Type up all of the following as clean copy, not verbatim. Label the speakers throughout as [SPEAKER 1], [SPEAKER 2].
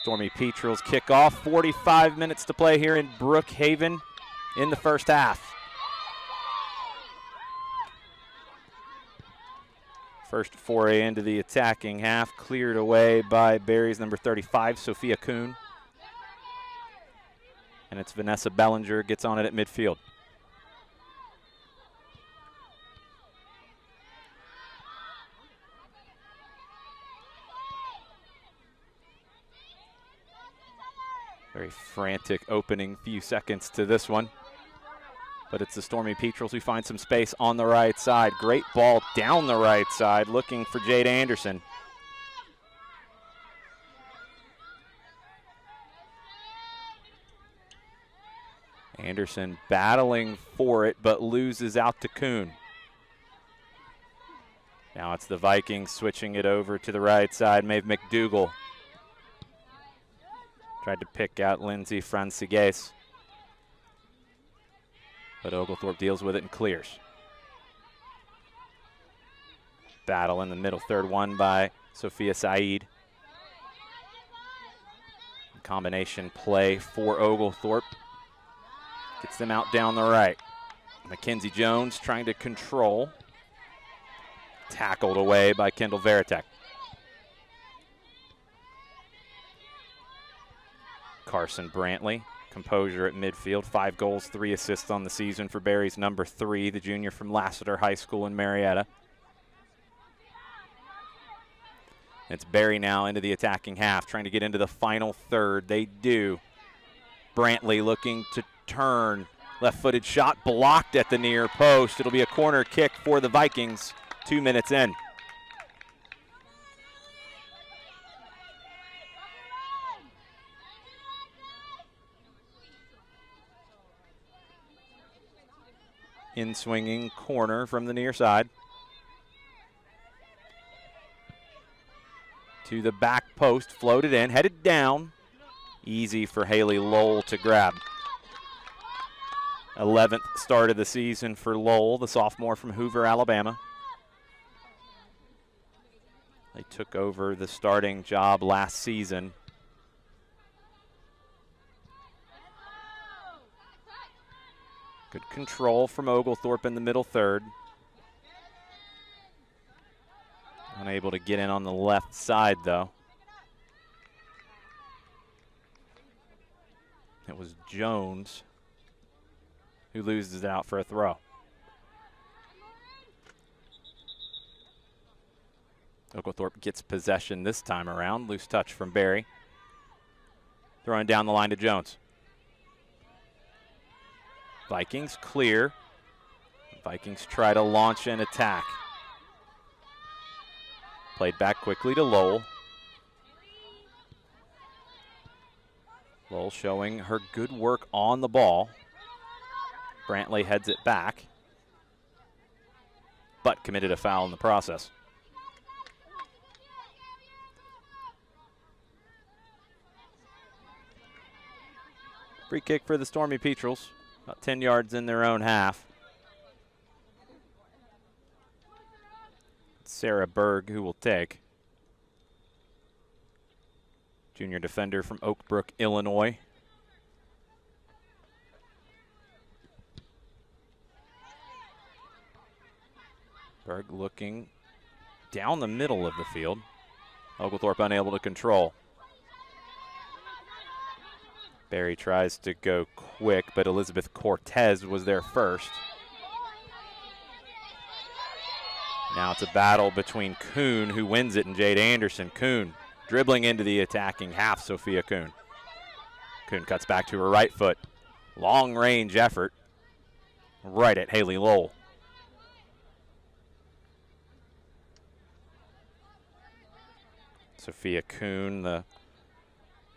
[SPEAKER 1] Stormy Petrels kick off. 45 minutes to play here in Brookhaven in the first half. First foray into the attacking half, cleared away by Barry's number 35, Sophia Kuhn. And it's Vanessa Bellinger gets on it at midfield. Very frantic opening few seconds to this one. But it's the Stormy Petrels who find some space on the right side. Great ball down the right side, looking for Jade Anderson. Anderson battling for it, but loses out to Kuhn. Now it's the Vikings switching it over to the right side. Maeve McDougall tried to pick out Lindsay Francigues, but Oglethorpe deals with it and clears. Battle in the middle third, won by Sophia Saeed. Combination play for Oglethorpe. Gets them out down the right. Mackenzie Jones trying to control. Tackled away by Kendall Veritek. Carson Brantley, composure at midfield. 5 goals, 3 assists on the season for Barry's number 3, the junior from Lassiter High School in Marietta. It's Barry now into the attacking half, trying to get into the final third. They do. Brantley looking to turn. Left-footed shot blocked at the near post. It'll be a corner kick for the Vikings 2 minutes in. In-swinging corner from the near side. To the back post, floated in, headed down. Easy for Haley Lowell to grab. 11th start of the season for Lowell, the sophomore from Hoover, Alabama. They took over the starting job last season. Good control from Oglethorpe in the middle third. Unable to get in on the left side, though. It was Jones who loses it out for a throw. Oglethorpe gets possession this time around. Loose touch from Barry. Throwing down the line to Jones. Vikings clear. Vikings try to launch an attack. Played back quickly to Lowell. Lowell showing her good work on the ball. Brantley heads it back, but committed a foul in the process. Free kick for the Stormy Petrels, about 10 yards in their own half. It's Sarah Berg who will take. Junior defender from Oak Brook, Illinois. Berg looking down the middle of the field. Oglethorpe unable to control. Barry tries to go quick, but Elizabeth Cortez was there first. Now it's a battle between Kuhn, who wins it, and Jade Anderson. Kuhn dribbling into the attacking half, Sophia Kuhn. Kuhn cuts back to her right foot. Long range effort right at Haley Lowell. Sophia Kuhn, the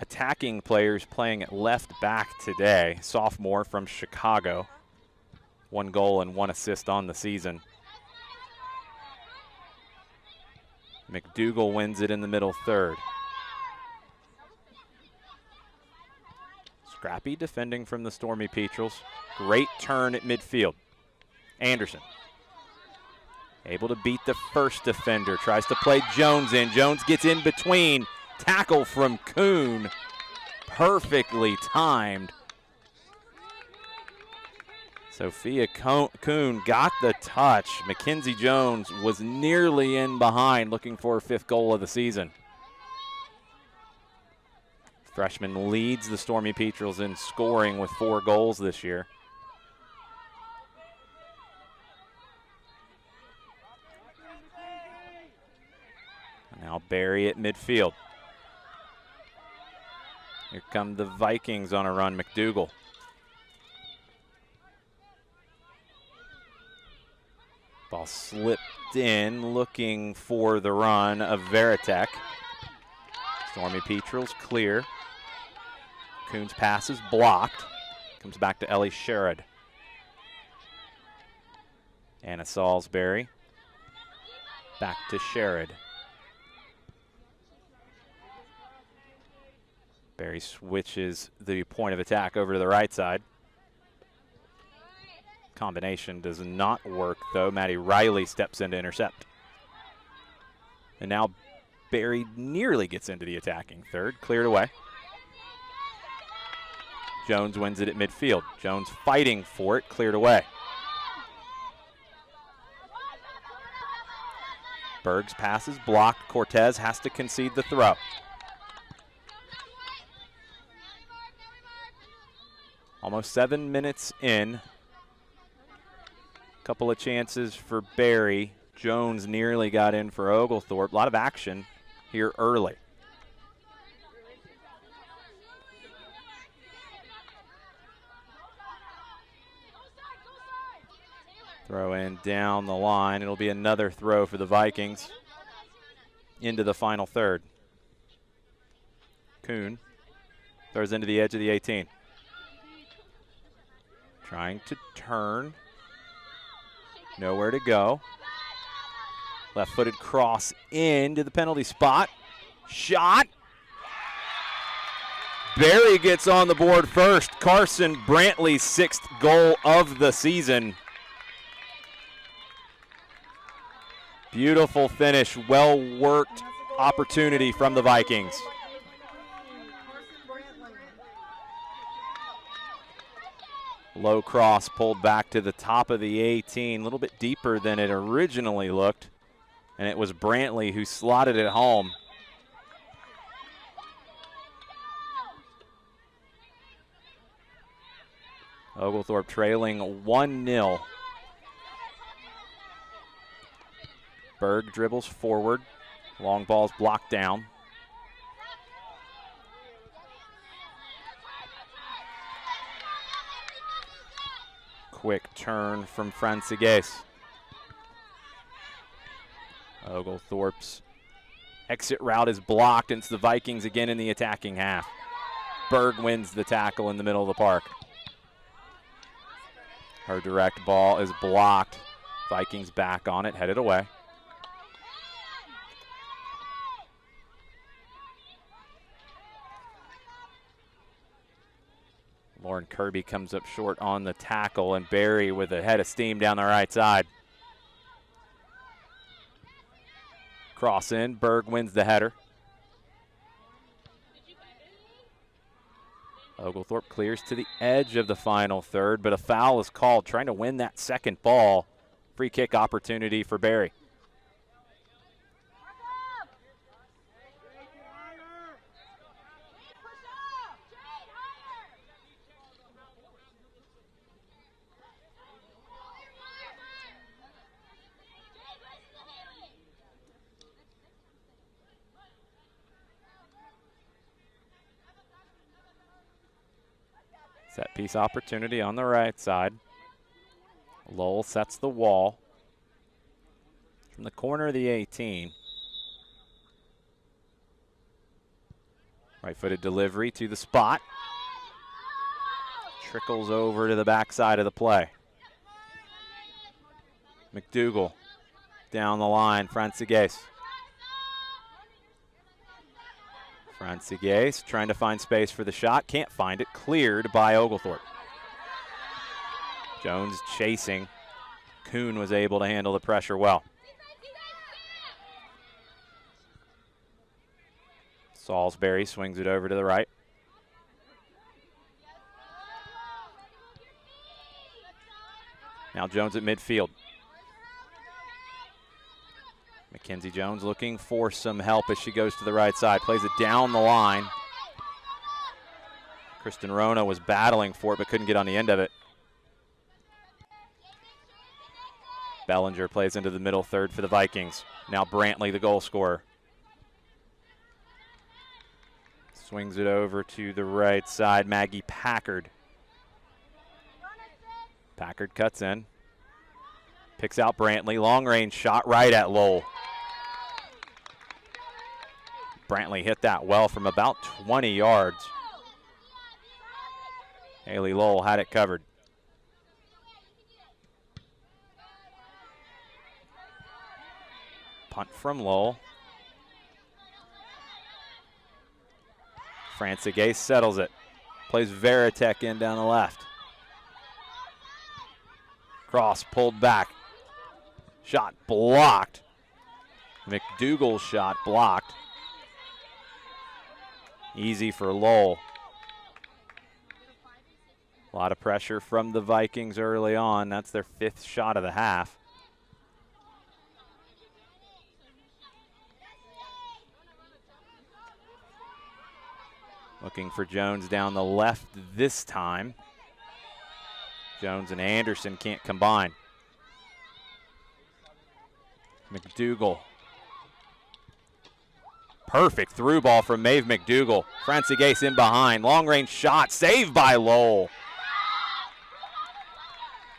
[SPEAKER 1] attacking players playing at left back today. Sophomore from Chicago. 1 goal and 1 assist on the season. McDougall wins it in the middle third. Scrappy defending from the Stormy Petrels. Great turn at midfield. Anderson able to beat the first defender. Tries to play Jones in. Jones gets in between. Tackle from Kuhn. perfectly timed. Sophia Kuhn got the touch. Mackenzie Jones was nearly in behind, looking for her 5th goal of the season. Freshman leads the Stormy Petrels in scoring with 4 goals this year. Now Barry at midfield. Here come the Vikings on a run. McDougal. Ball slipped in, looking for the run of Veritek. Stormy Petrels clear. Kuhn's pass is blocked. Comes back to Ellie Sherrod. Anna Salisbury. Back to Sherrod. Barry switches the point of attack over to the right side. Combination does not work, though. Maddie Riley steps in to intercept. And now Barry nearly gets into the attacking third. Cleared away. Jones wins it at midfield. Jones fighting for it. Cleared away. Berg's pass is blocked. Cortez has to concede the throw. Almost 7 minutes in. Couple of chances for Barry. Jones nearly got in for Oglethorpe. A lot of action here early. Throw in down the line. It'll be another throw for the Vikings into the final third. Kuhn throws into the edge of the 18. Trying to turn. Nowhere to go. Left-footed cross into the penalty spot. Shot. Barry gets on the board first. Carson Brantley's 6th goal of the season. Beautiful finish. Well-worked opportunity from the Vikings. Low cross pulled back to the top of the 18, a little bit deeper than it originally looked. And it was Brantley who slotted it home. Oglethorpe trailing 1-0. Berg dribbles forward. Long ball's blocked down. Quick turn from Francigues. Oglethorpe's exit route is blocked, and it's the Vikings again in the attacking half. Berg wins the tackle in the middle of the park. Her direct ball is blocked. Vikings back on it, headed away. Lauren Kirby comes up short on the tackle, and Barry with a head of steam down the right side. Cross in, Berg wins the header. Oglethorpe clears to the edge of the final third, but a foul is called, trying to win that second ball. Free kick opportunity for Barry. Set piece opportunity on the right side. Lowell sets the wall from the corner of the 18. Right-footed delivery to the spot. Trickles over to the backside of the play. McDougal down the line, Francigues. Francigues trying to find space for the shot. Can't find it. Cleared by Oglethorpe. Jones chasing. Kuhn was able to handle the pressure well. Salisbury swings it over to the right. Now Jones at midfield. Mackenzie Jones looking for some help as she goes to the right side. Plays it down the line. Kristen Rona was battling for it but couldn't get on the end of it. Bellinger plays into the middle third for the Vikings. Now Brantley, the goal scorer. Swings it over to the right side. Maggie Packard. Packard cuts in. Picks out Brantley. Long range shot right at Lowell. Brantley hit that well from about 20 yards. Haley Lowell had it covered. Punt from Lowell. Francie Gase settles it. Plays Veritek in down the left. Cross pulled back. Shot blocked. McDougal's shot blocked. Easy for Lowell. A lot of pressure from the Vikings early on. That's their 5th shot of the half. Looking for Jones down the left this time. Jones and Anderson can't combine. McDougal. Perfect through ball from Maeve McDougal. Francie Gase in behind. Long range shot. Saved by Lowell.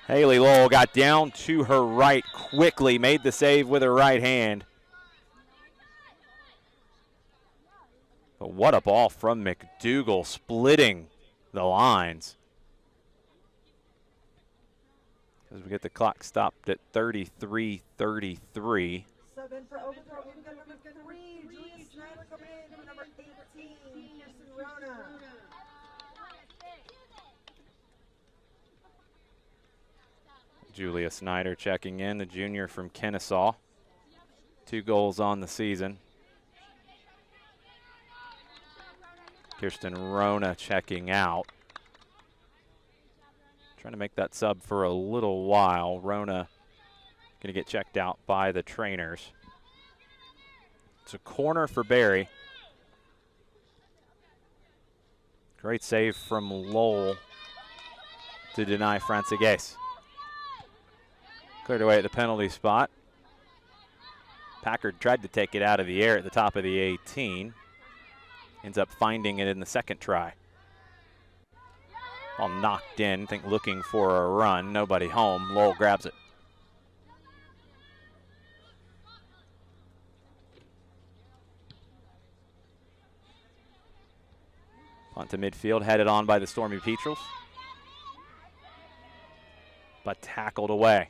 [SPEAKER 1] Haley Lowell got down to her right quickly. Made the save with her right hand. But what a ball from McDougal, splitting the lines. As we get the clock stopped at 33:33.
[SPEAKER 2] 7 for Oglethorpe. We've got number 3, Julia Snyder coming in. Number 18, Kirsten Rona.
[SPEAKER 1] Julia Snyder checking in, the junior from Kennesaw. 2 goals on the season. Kirsten Rona checking out. Trying to make that sub for a little while. Rona going to get checked out by the trainers. It's a corner for Barry. Great save from Lowell to deny Francie Gase. Cleared away at the penalty spot. Packard tried to take it out of the air at the top of the 18. Ends up finding it in the second try. All knocked in, think looking for a run. Nobody home. Lowell grabs it. Punt to midfield, headed on by the Stormy Petrels. But tackled away.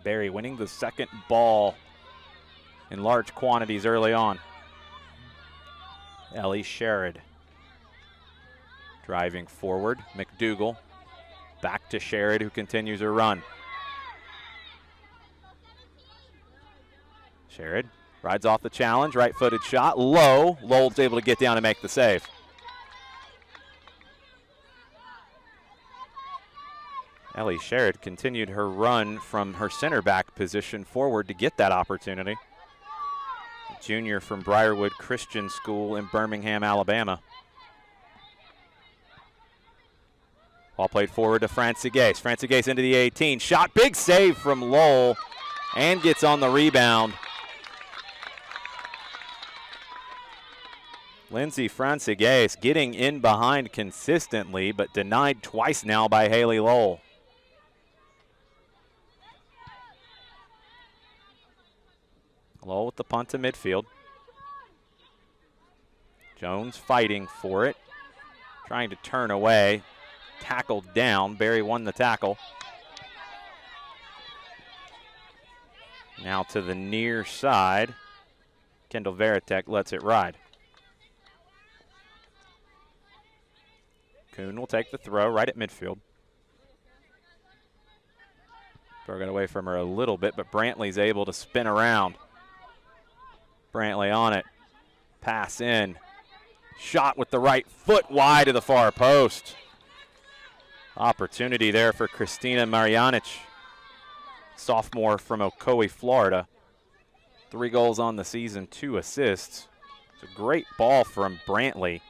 [SPEAKER 1] Barry winning the second ball in large quantities early on. Ellie Sherrod driving forward. McDougal back to Sherrod, who continues her run. Sherrod rides off the challenge, right-footed shot, low. Lowell's able to get down and make the save. Ellie Sherrod continued her run from her center back position forward to get that opportunity. Junior from Briarwood Christian School in Birmingham, Alabama. Ball played forward to Francie Gase. Francie Gase into the 18. Shot, big save from Lowell, and gets on the rebound. Lindsay Francie Gase getting in behind consistently, but denied twice now by Haley Lowell. Lowell with the punt to midfield. Jones fighting for it. Trying to turn away. Tackled down. Barry won the tackle. Now to the near side. Kendall Veritek lets it ride. Kuhn will take the throw right at midfield. Broke it away from her a little bit, but Brantley's able to spin around. Brantley on it. Pass in. Shot with the right foot wide to the far post. Opportunity there for Christina Marjanic, sophomore from Ocoee, Florida. 3 goals on the season, 2 assists. It's a great ball from Brantley,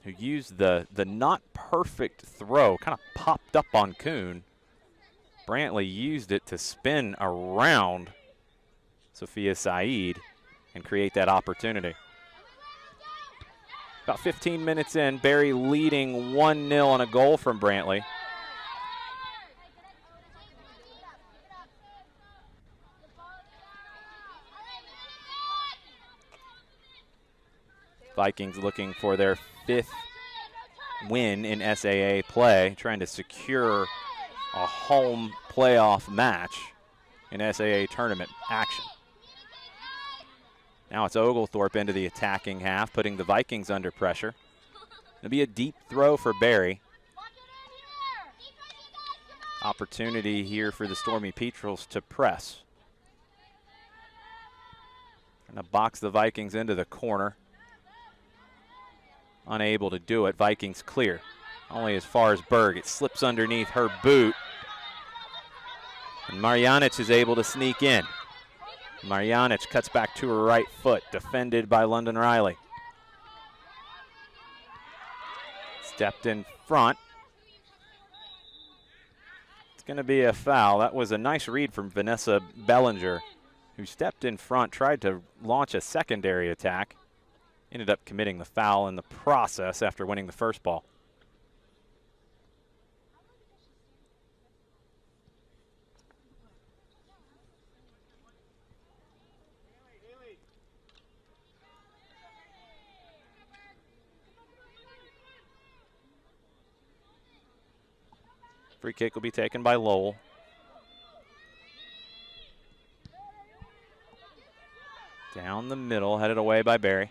[SPEAKER 1] who used the not perfect throw, kind of popped up on Kuhn. Brantley used it to spin around Sophia Saeed and create that opportunity. About 15 minutes in, Barry leading 1-0 on a goal from Brantley. Vikings looking for their 5th win in SAA play, trying to secure a home playoff match in SAA tournament action. Now it's Oglethorpe into the attacking half, putting the Vikings under pressure. It'll be a deep throw for Barry. Opportunity here for the Stormy Petrels to press. Trying to box the Vikings into the corner. Unable to do it. Vikings clear. Only as far as Berg. It slips underneath her boot. And Marjanic is able to sneak in. Marjanic cuts back to her right foot, defended by London Riley. Stepped in front. It's going to be a foul. That was a nice read from Vanessa Bellinger, who stepped in front, tried to launch a secondary attack. Ended up committing the foul in the process after winning the first ball. Free kick will be taken by Lowell. Down the middle, headed away by Barry.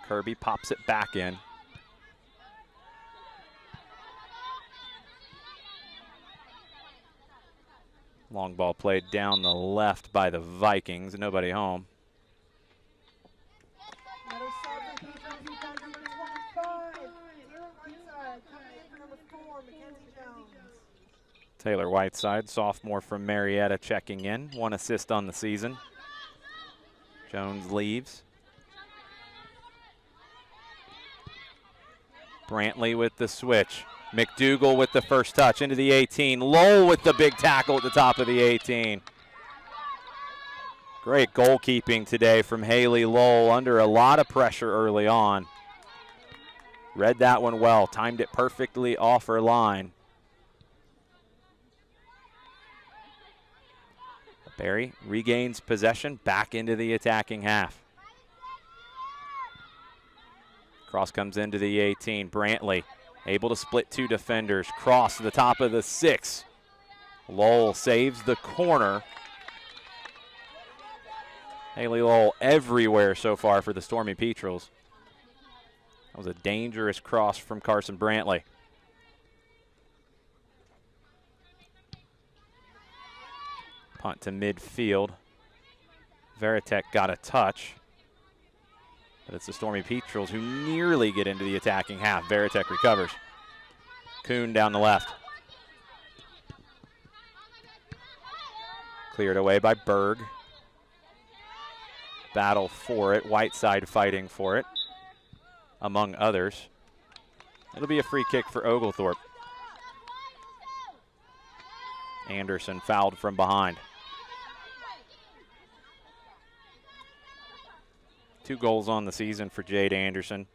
[SPEAKER 1] Kirby pops it back in. Long ball played down the left by the Vikings. Nobody home. Taylor Whiteside, sophomore from Marietta, checking in. 1 assist on the season. Jones leaves. Brantley with the switch. McDougal with the first touch into the 18. Lowell with the big tackle at the top of the 18. Great goalkeeping today from Haley Lowell, under a lot of pressure early on. Read that one well, timed it perfectly off her line. Barry regains possession, back into the attacking half. Cross comes into the 18. Brantley able to split 2 defenders. Cross to the top of the 6. Lowell saves the corner. Haley Lowell everywhere so far for the Stormy Petrels. That was a dangerous cross from Carson Brantley. Punt to midfield. Veritek got a touch. But it's the Stormy Petrels who nearly get into the attacking half. Veritek recovers. Kuhn down the left. Cleared away by Berg. Battle for it. Whiteside fighting for it, among others. It'll be a free kick for Oglethorpe. Anderson fouled from behind. 2 goals on the season for Jade Anderson,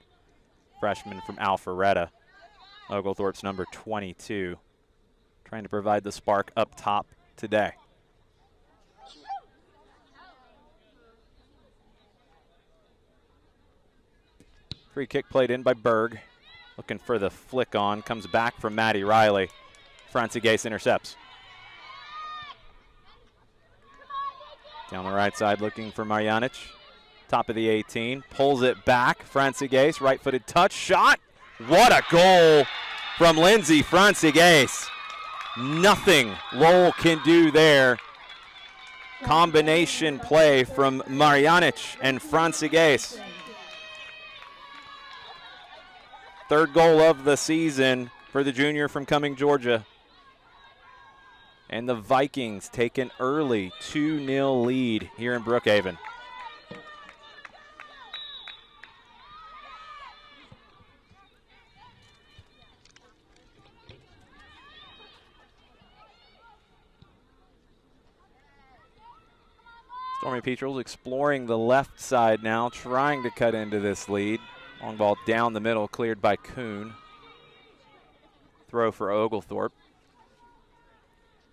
[SPEAKER 1] freshman from Alpharetta. Oglethorpe's number 22, trying to provide the spark up top today. Free kick played in by Berg. Looking for the flick on, comes back from Maddie Riley. Francie Gase intercepts. Down the right side looking for Marjanic. Top of the 18, pulls it back. Francie Gase, right-footed touch, shot. What a goal from Lindsay Francie Gase. Nothing Lowell can do there. Combination play from Marjanic and Francie Gase. Third goal of the season for the junior from Cumming, Georgia. And the Vikings take an early 2-0 lead here in Brookhaven. Stormy Petrels exploring the left side now, trying to cut into this lead. Long ball down the middle, cleared by Kuhn. Throw for Oglethorpe.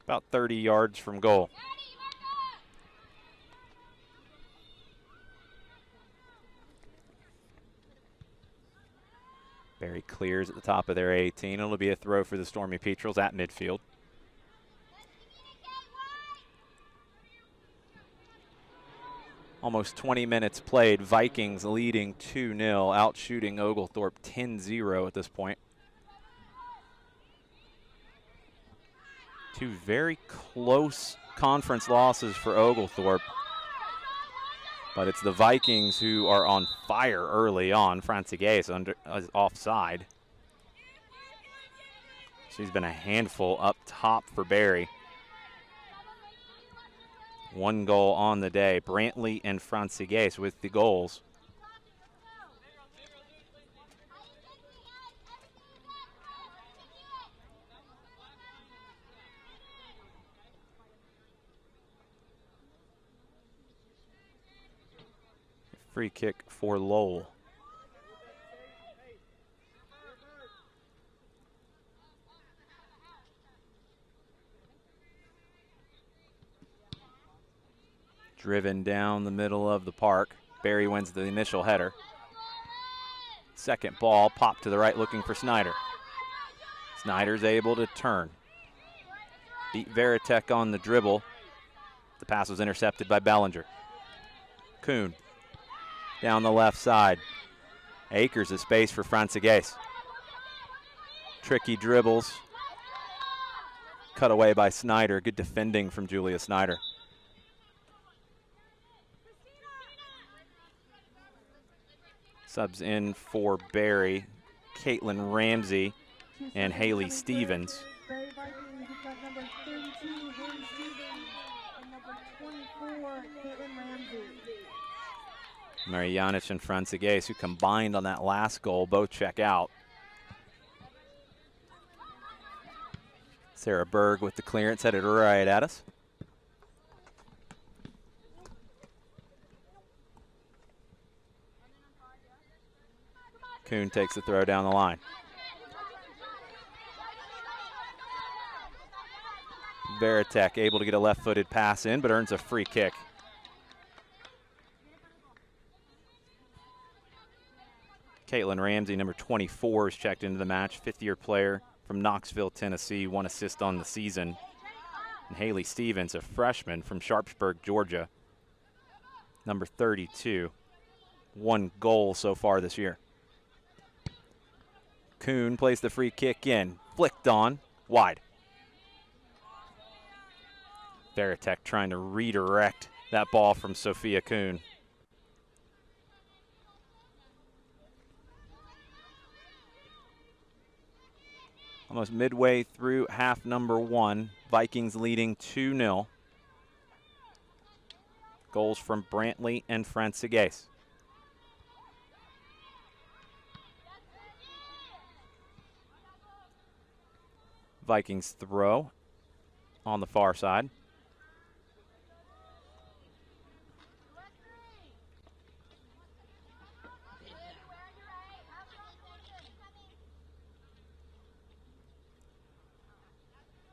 [SPEAKER 1] About 30 yards from goal. Barry clears at the top of their 18. It'll be a throw for the Stormy Petrels at midfield. Almost 20 minutes played. Vikings leading 2-0, out shooting Oglethorpe 10-0 at this point. Two very close conference losses for Oglethorpe. But it's the Vikings who are on fire early on. Francigais is offside. She's been a handful up top for Barry. One goal on the day. Brantley and Francigais with the goals. Free kick for Lowell. Driven down the middle of the park. Barry wins the initial header. Second ball popped to the right looking for Snyder. Snyder's able to turn. Beat Veritek on the dribble. The pass was intercepted by Bellinger. Kuhn down the left side. Acres of space for Francigais. Tricky dribbles. Cut away by Snyder. Good defending from Julia Snyder. Subs in for Barry, Caitlin Ramsey and Haley Stevens.
[SPEAKER 2] Barry Vikings, we've got number 32, Haley Stevens, and number 24, Caitlin Ramsey.
[SPEAKER 1] Marianic and Francigais, who combined on that last goal, both check out. Sarah Berg with the clearance, headed right at us. Kuhn takes the throw down the line. Veritek able to get a left-footed pass in, but earns a free kick. Caitlin Ramsey, number 24, is checked into the match. Fifth-year player from Knoxville, Tennessee, 1 assist on the season. And Haley Stevens, a freshman from Sharpsburg, Georgia, number 32. 1 goal so far this year. Kuhn plays the free kick in. Flicked on. Wide. Veritek trying to redirect that ball from Sophia Kuhn. Almost midway through half number 1. Vikings leading 2-0. Goals from Brantley and Francigais. Vikings throw on the far side.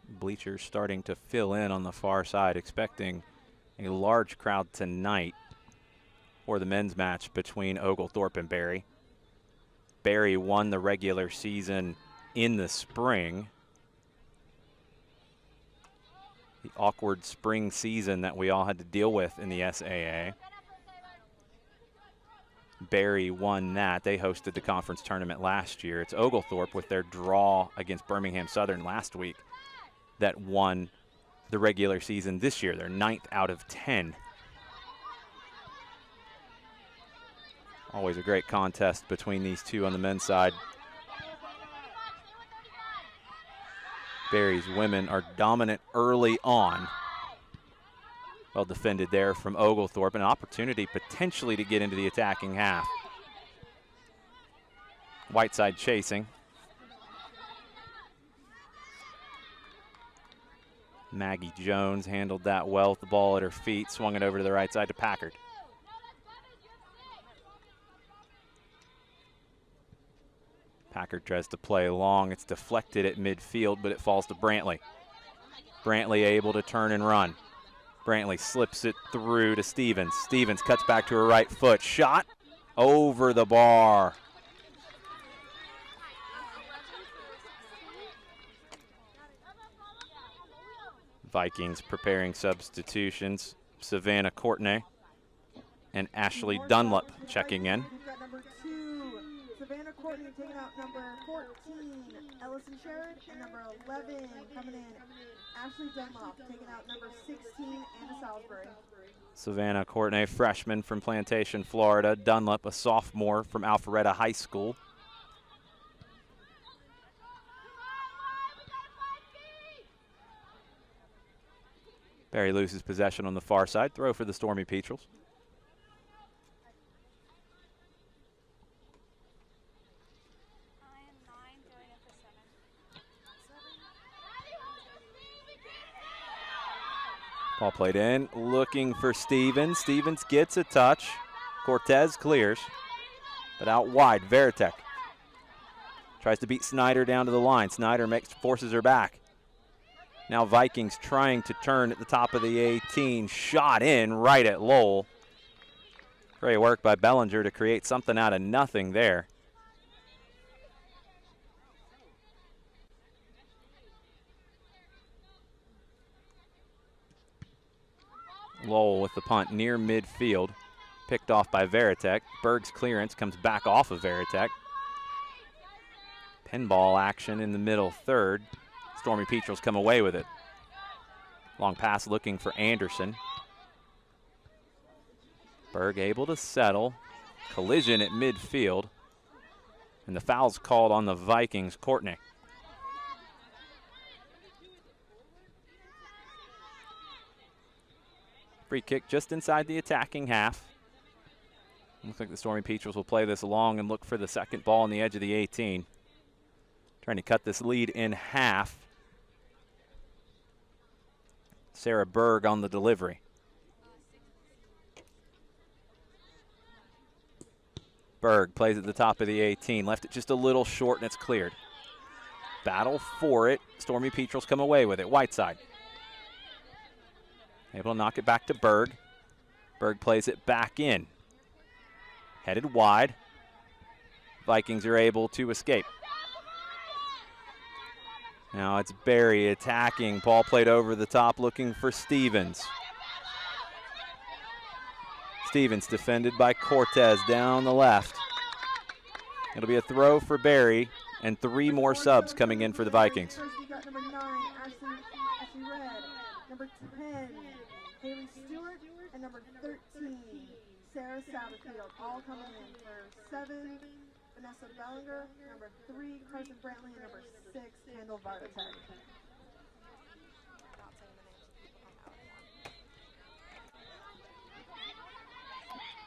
[SPEAKER 1] Bleachers starting to fill in on the far side, expecting a large crowd tonight for the men's match between Oglethorpe and Barry. Barry won the regular season in the spring. The awkward spring season that we all had to deal with in the SAA. Barry won that. They hosted the conference tournament last year. It's Oglethorpe with their draw against Birmingham Southern last week that won the regular season this year. They're 9th out of 10. Always a great contest between these two on the men's side. Barry's women are dominant early on. Well defended there from Oglethorpe. An opportunity potentially to get into the attacking half. Whiteside chasing. Maggie Jones handled that well with the ball at her feet, swung it over to the right side to Packard. Packard tries to play long. It's deflected at midfield, but it falls to Brantley. Brantley able to turn and run. Brantley slips it through to Stevens. Stevens cuts back to her right foot. Shot over the bar. Vikings preparing substitutions. Savannah Courtney and Ashley Dunlop checking in.
[SPEAKER 2] We've got number 2, Savannah Courtney taking out number 14, Ellison Sherrod, and number 11 coming in, Ashley Dunlop taking out number 16, Anna Salisbury.
[SPEAKER 1] Savannah Courtney, freshman from Plantation, Florida. Dunlop, a sophomore from Alpharetta High School. Barry loses possession on the far side. Throw for the Stormy Petrels. Ball played in, looking for Stevens. Stevens gets a touch. Cortez clears, but out wide, Veritek tries to beat Snyder down to the line. Snyder forces her back. Now Vikings trying to turn at the top of the 18. Shot in right at Lowell. Great work by Bellinger to create something out of nothing there. Lowell with the punt near midfield. Picked off by Veritek. Berg's clearance comes back off of Veritek. Pinball action in the middle third. Stormy Petrels come away with it. Long pass looking for Anderson. Berg able to settle. Collision at midfield. And the foul's called on the Vikings. Courtney. Free kick just inside the attacking half. Looks like the Stormy Petrels will play this along and look for the second ball on the edge of the 18. Trying to cut this lead in half. Sarah Berg on the delivery. Berg plays at the top of the 18. Left it just a little short and it's cleared. Battle for it. Stormy Petrels come away with it. Whiteside. Able to knock it back to Berg. Berg plays it back in. Headed wide. Vikings are able to escape. Now it's Barry attacking. Ball played over the top looking for Stevens. Stevens defended by Cortez down the left. It'll be a throw for Barry and 3 more subs coming in for the Vikings.
[SPEAKER 2] First we got number 9, Ashley Red, number 10, Haley Stewart, and number 13, Sarah Satterfield, all coming in for 7, Vanessa Bellinger, number 3, Carson Brantley, and number 6, Kendall Vardatek.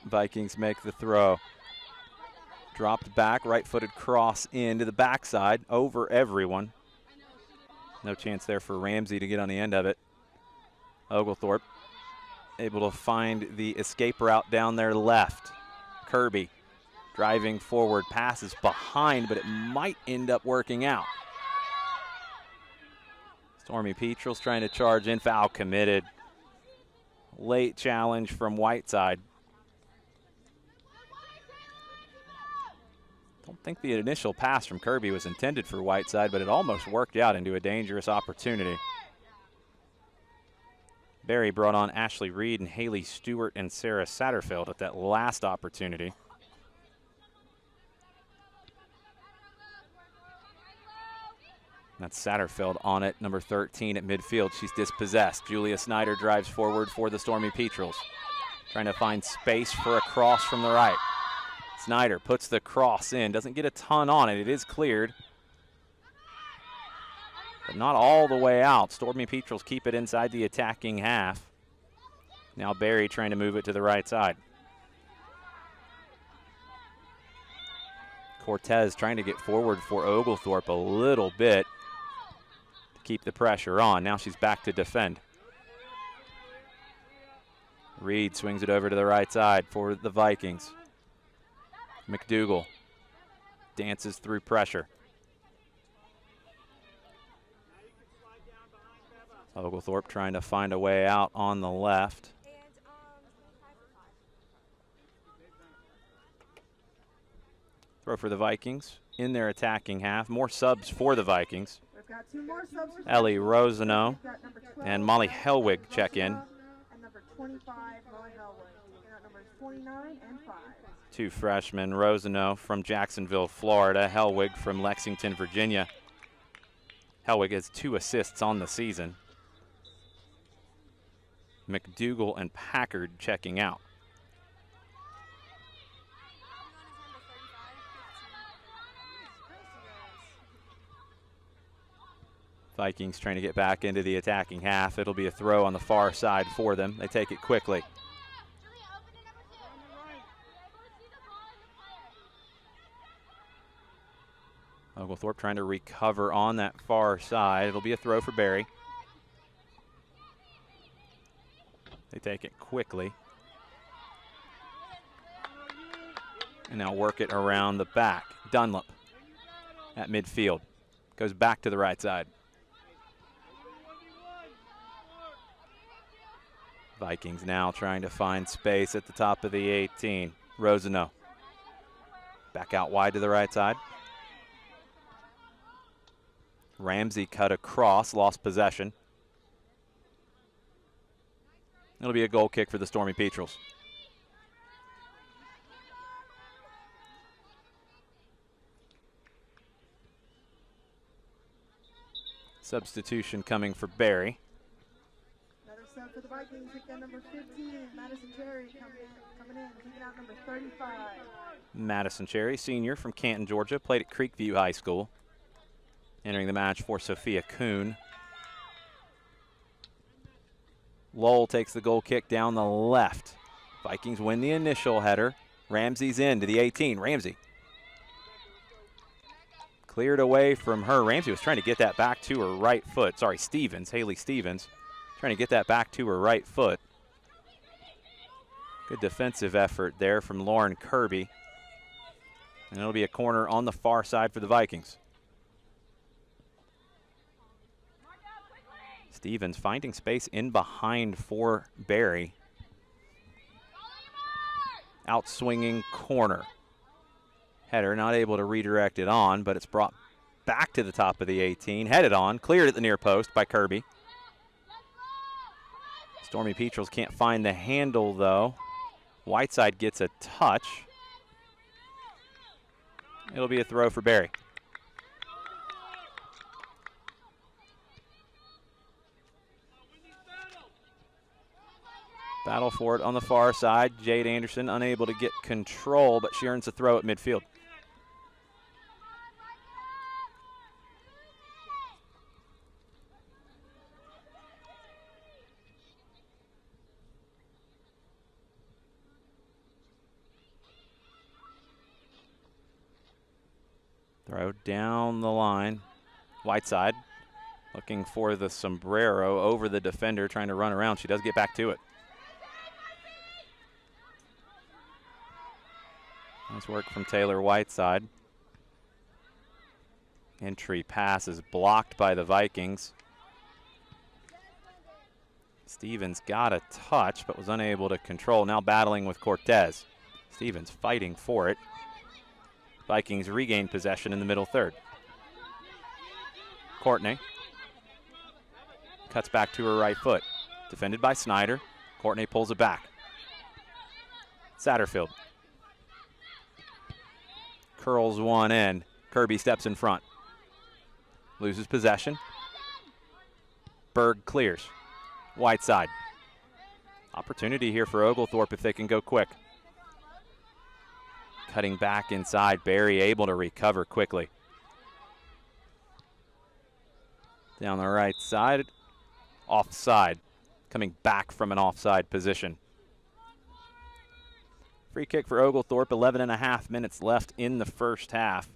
[SPEAKER 1] Vikings make the throw. Dropped back, right-footed cross into the backside, over everyone. No chance there for Ramsey to get on the end of it. Oglethorpe able to find the escape route down their left. Kirby driving forward, passes behind, but it might end up working out. Stormy Petrels trying to charge in, foul committed. Late challenge from Whiteside. Don't think the initial pass from Kirby was intended for Whiteside, but it almost worked out into a dangerous opportunity. Barry brought on Ashley Reed and Haley Stewart and Sarah Satterfield at that last opportunity. That's Satterfield on it, number 13 at midfield. She's dispossessed. Julia Snyder drives forward for the Stormy Petrels. Trying to find space for a cross from the right. Snyder puts the cross in, doesn't get a ton on it. It is cleared. but not all the way out. Stormy Petrels keep it inside the attacking half. Now Barry trying to move it to the right side. Cortez trying to get forward for Oglethorpe a little bit to keep the pressure on. Now she's back to defend. Reed swings it over to the right side for the Vikings. McDougal dances through pressure. Oglethorpe trying to find a way out on the left. Throw for the Vikings in their attacking half. More subs for the Vikings.
[SPEAKER 2] We've got 2 more subs for
[SPEAKER 1] Ellie Rosano
[SPEAKER 2] We've got number 12,
[SPEAKER 1] and Molly Helwig check in.
[SPEAKER 2] and number 25, Molly Helwig. Taking out numbers 29 and 5.
[SPEAKER 1] 2 freshmen, Rosano from Jacksonville, Florida, Helwig from Lexington, Virginia. Helwig has 2 assists on the season. McDougal and Packard checking out. Vikings trying to get back into the attacking half. It'll be a throw on the far side for them. They take it quickly. Oglethorpe trying to recover on that far side. It'll be a throw for Barry. They take it quickly. And now work it around the back. Dunlap at midfield. Goes back to the right side. Vikings now trying to find space at the top of the 18. Rosano. Back out wide to the right side. Ramsey cut across, lost possession. It'll be a goal kick for the Stormy Petrels. Substitution coming for Barry.
[SPEAKER 2] Another sub for the Vikings. Pick up number 15, Madison Cherry coming in. Taking out number 35.
[SPEAKER 1] Madison Cherry, senior from Canton, Georgia, played at Creekview High School. Entering the match for Sophia Kuhn. Lowell takes the goal kick down the left. Vikings win the initial header. Ramsey's in to the 18. Ramsey cleared away from her. Ramsey was trying to get that back to her right foot. Sorry, Stevens, Haley Stevens, trying to get that back to her right foot. Good defensive effort there from Lauren Kirby. And it'll be a corner on the far side for the Vikings. Stevens finding space in behind for Barry. Out swinging corner. Header not able to redirect it on, but it's brought back to the top of the 18. Headed on, cleared at the near post by Kirby. Stormy Petrels can't find the handle though. Whiteside gets a touch. It'll be a throw for Barry. Battle for it on the far side. Jade Anderson unable to get control, but she earns a throw at midfield. Throw down the line. Whiteside looking for the sombrero over the defender, trying to run around. She does get back to it. Nice work from Taylor Whiteside. Entry pass is blocked by the Vikings. Stevens got a touch but was unable to control. Now battling with Cortez. Stevens fighting for it. Vikings regain possession in the middle third. Courtney cuts back to her right foot. Defended by Snyder. Courtney pulls it back. Satterfield curls one in. Kirby steps in front. Loses possession. Berg clears. Whiteside. Opportunity here for Oglethorpe if they can go quick. Cutting back inside. Barry able to recover quickly. Down the right side, offside, coming back from an offside position. Free kick for Oglethorpe, 11.5 minutes left in the first half.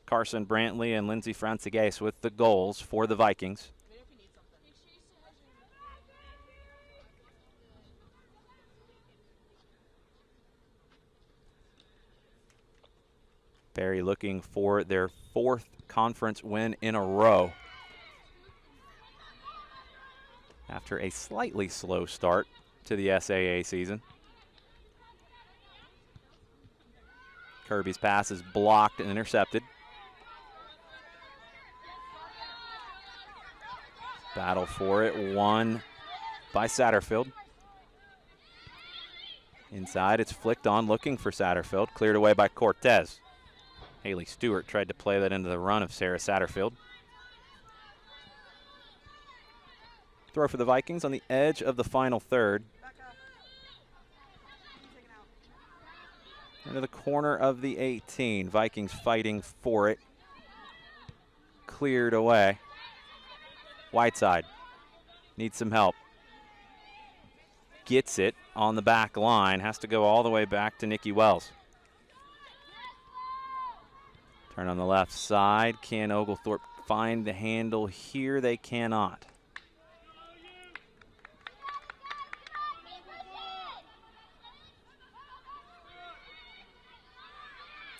[SPEAKER 1] Carson Brantley and Lindsey Francigas with the goals for the Vikings. Barry looking for their 4th conference win in a row after a slightly slow start to the SAA season. Kirby's pass is blocked and intercepted. Battle for it, won by Satterfield. Inside, it's flicked on, looking for Satterfield. Cleared away by Cortez. Haley Stewart tried to play that into the run of Sarah Satterfield. Throw for the Vikings on the edge of the final third. Into the corner of the 18. Vikings fighting for it. Cleared away. Whiteside needs some help. Gets it on the back line. Has to go all the way back to Nikki Wells. Turn on the left side. Can Oglethorpe find the handle here? They cannot.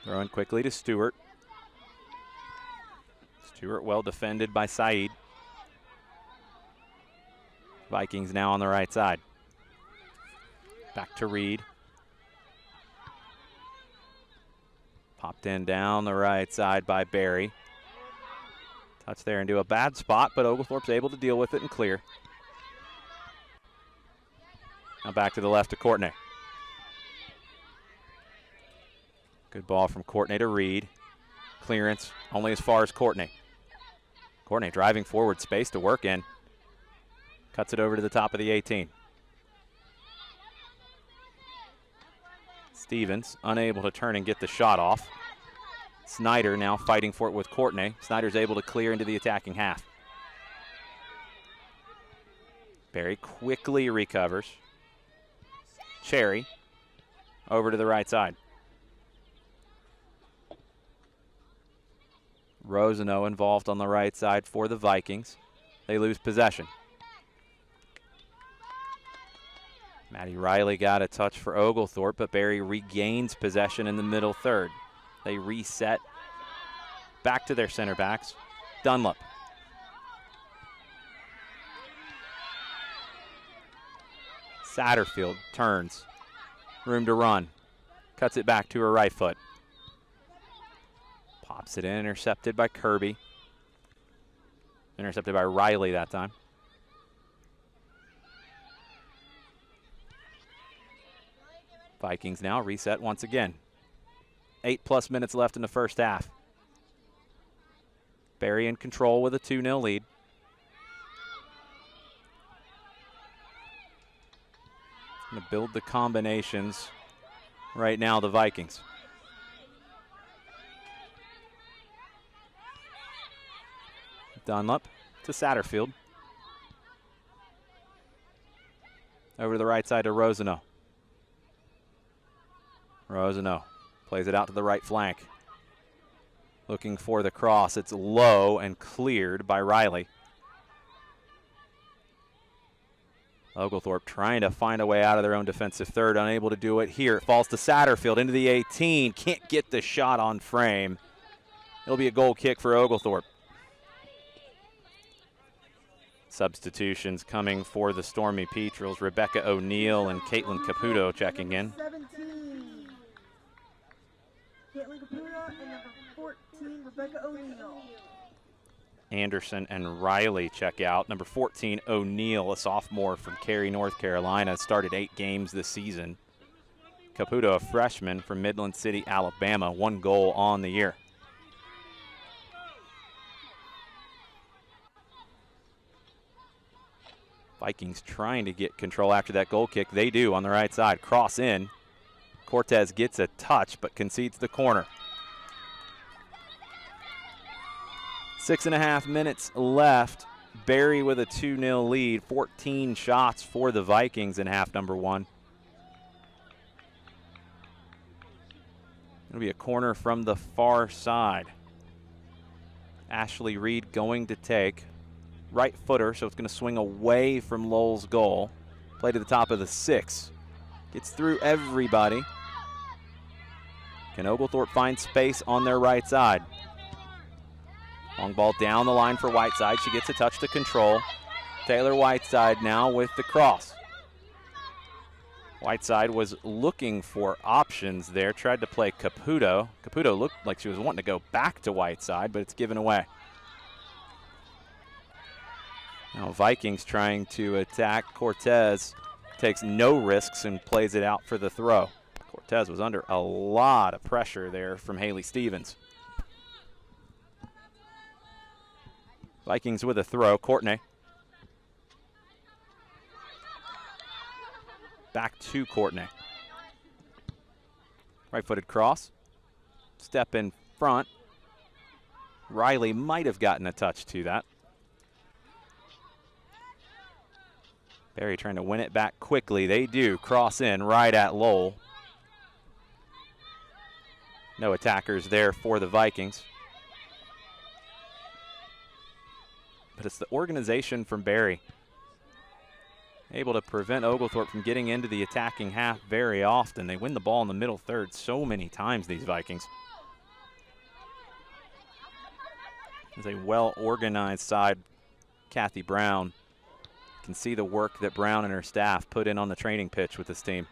[SPEAKER 1] Throwing quickly to Stewart. Stewart well defended by Saeed. Vikings now on the right side. Back to Reed. Popped in down the right side by Barry. Touch there into a bad spot, but Oglethorpe's able to deal with it and clear. Now back to the left to Courtney. Good ball from Courtney to Reed. Clearance only as far as Courtney. Courtney driving forward, space to work in. Cuts it over to the top of the 18. Stevens unable to turn and get the shot off. Snyder now fighting for it with Courtney. Snyder's able to clear into the attacking half. Barry quickly recovers. Cherry over to the right side. Rosano involved on the right side for the Vikings. They lose possession. Maddie Riley got a touch for Oglethorpe, but Barry regains possession in the middle third. They reset back to their center backs. Dunlop. Satterfield turns. Room to run. Cuts it back to her right foot. Pops it in, intercepted by Kirby. Intercepted by Riley that time. Vikings now reset once again. 8+ minutes left in the first half. Barry in control with a 2-0 lead. Going to build the combinations right now, the Vikings. Dunlop to Satterfield. Over to the right side to Rosano. Rosano plays it out to the right flank. Looking for the cross. It's low and cleared by Riley. Oglethorpe trying to find a way out of their own defensive third, unable to do it here. It falls to Satterfield into the 18. Can't get the shot on frame. It'll be a goal kick for Oglethorpe. Substitutions coming for the Stormy Petrels. Rebecca O'Neill and Caitlin Caputo checking in.
[SPEAKER 2] 17. Caitlin Caputo and number 14, Rebecca O'Neill.
[SPEAKER 1] Anderson and Riley check out. Number 14, O'Neill, a sophomore from Cary, North Carolina, started 8 games this season. Caputo, a freshman from Midland City, Alabama, 1 goal on the year. Vikings trying to get control after that goal kick. They do on the right side. Cross in. Cortez gets a touch but concedes the corner. 6.5 minutes left. Barry with a 2-0 lead. 14 shots for the Vikings in half number 1. It'll be a corner from the far side. Ashley Reed going to take. Right footer, so it's going to swing away from Lowell's goal. Play to the top of the 6. Gets through everybody. Can Oglethorpe find space on their right side? Long ball down the line for Whiteside. She gets a touch to control. Taylor Whiteside now with the cross. Whiteside was looking for options there. Tried to play Caputo. Caputo looked like she was wanting to go back to Whiteside, but it's given away. Now Vikings trying to attack. Cortez takes no risks and plays it out for the throw. Cortez was under a lot of pressure there from Haley Stevens. Vikings with a throw. Courtney. Back to Courtney. Right-footed cross. Step in front. Riley might have gotten a touch to that. Barry trying to win it back quickly. They do. Cross in right at Lowell. No attackers there for the Vikings. But it's the organization from Barry. Able to prevent Oglethorpe from getting into the attacking half very often. They win the ball in the middle third so many times, these Vikings. It's a well-organized side. Kathy Brown can see the work that Brown and her staff put in on the training pitch with this team.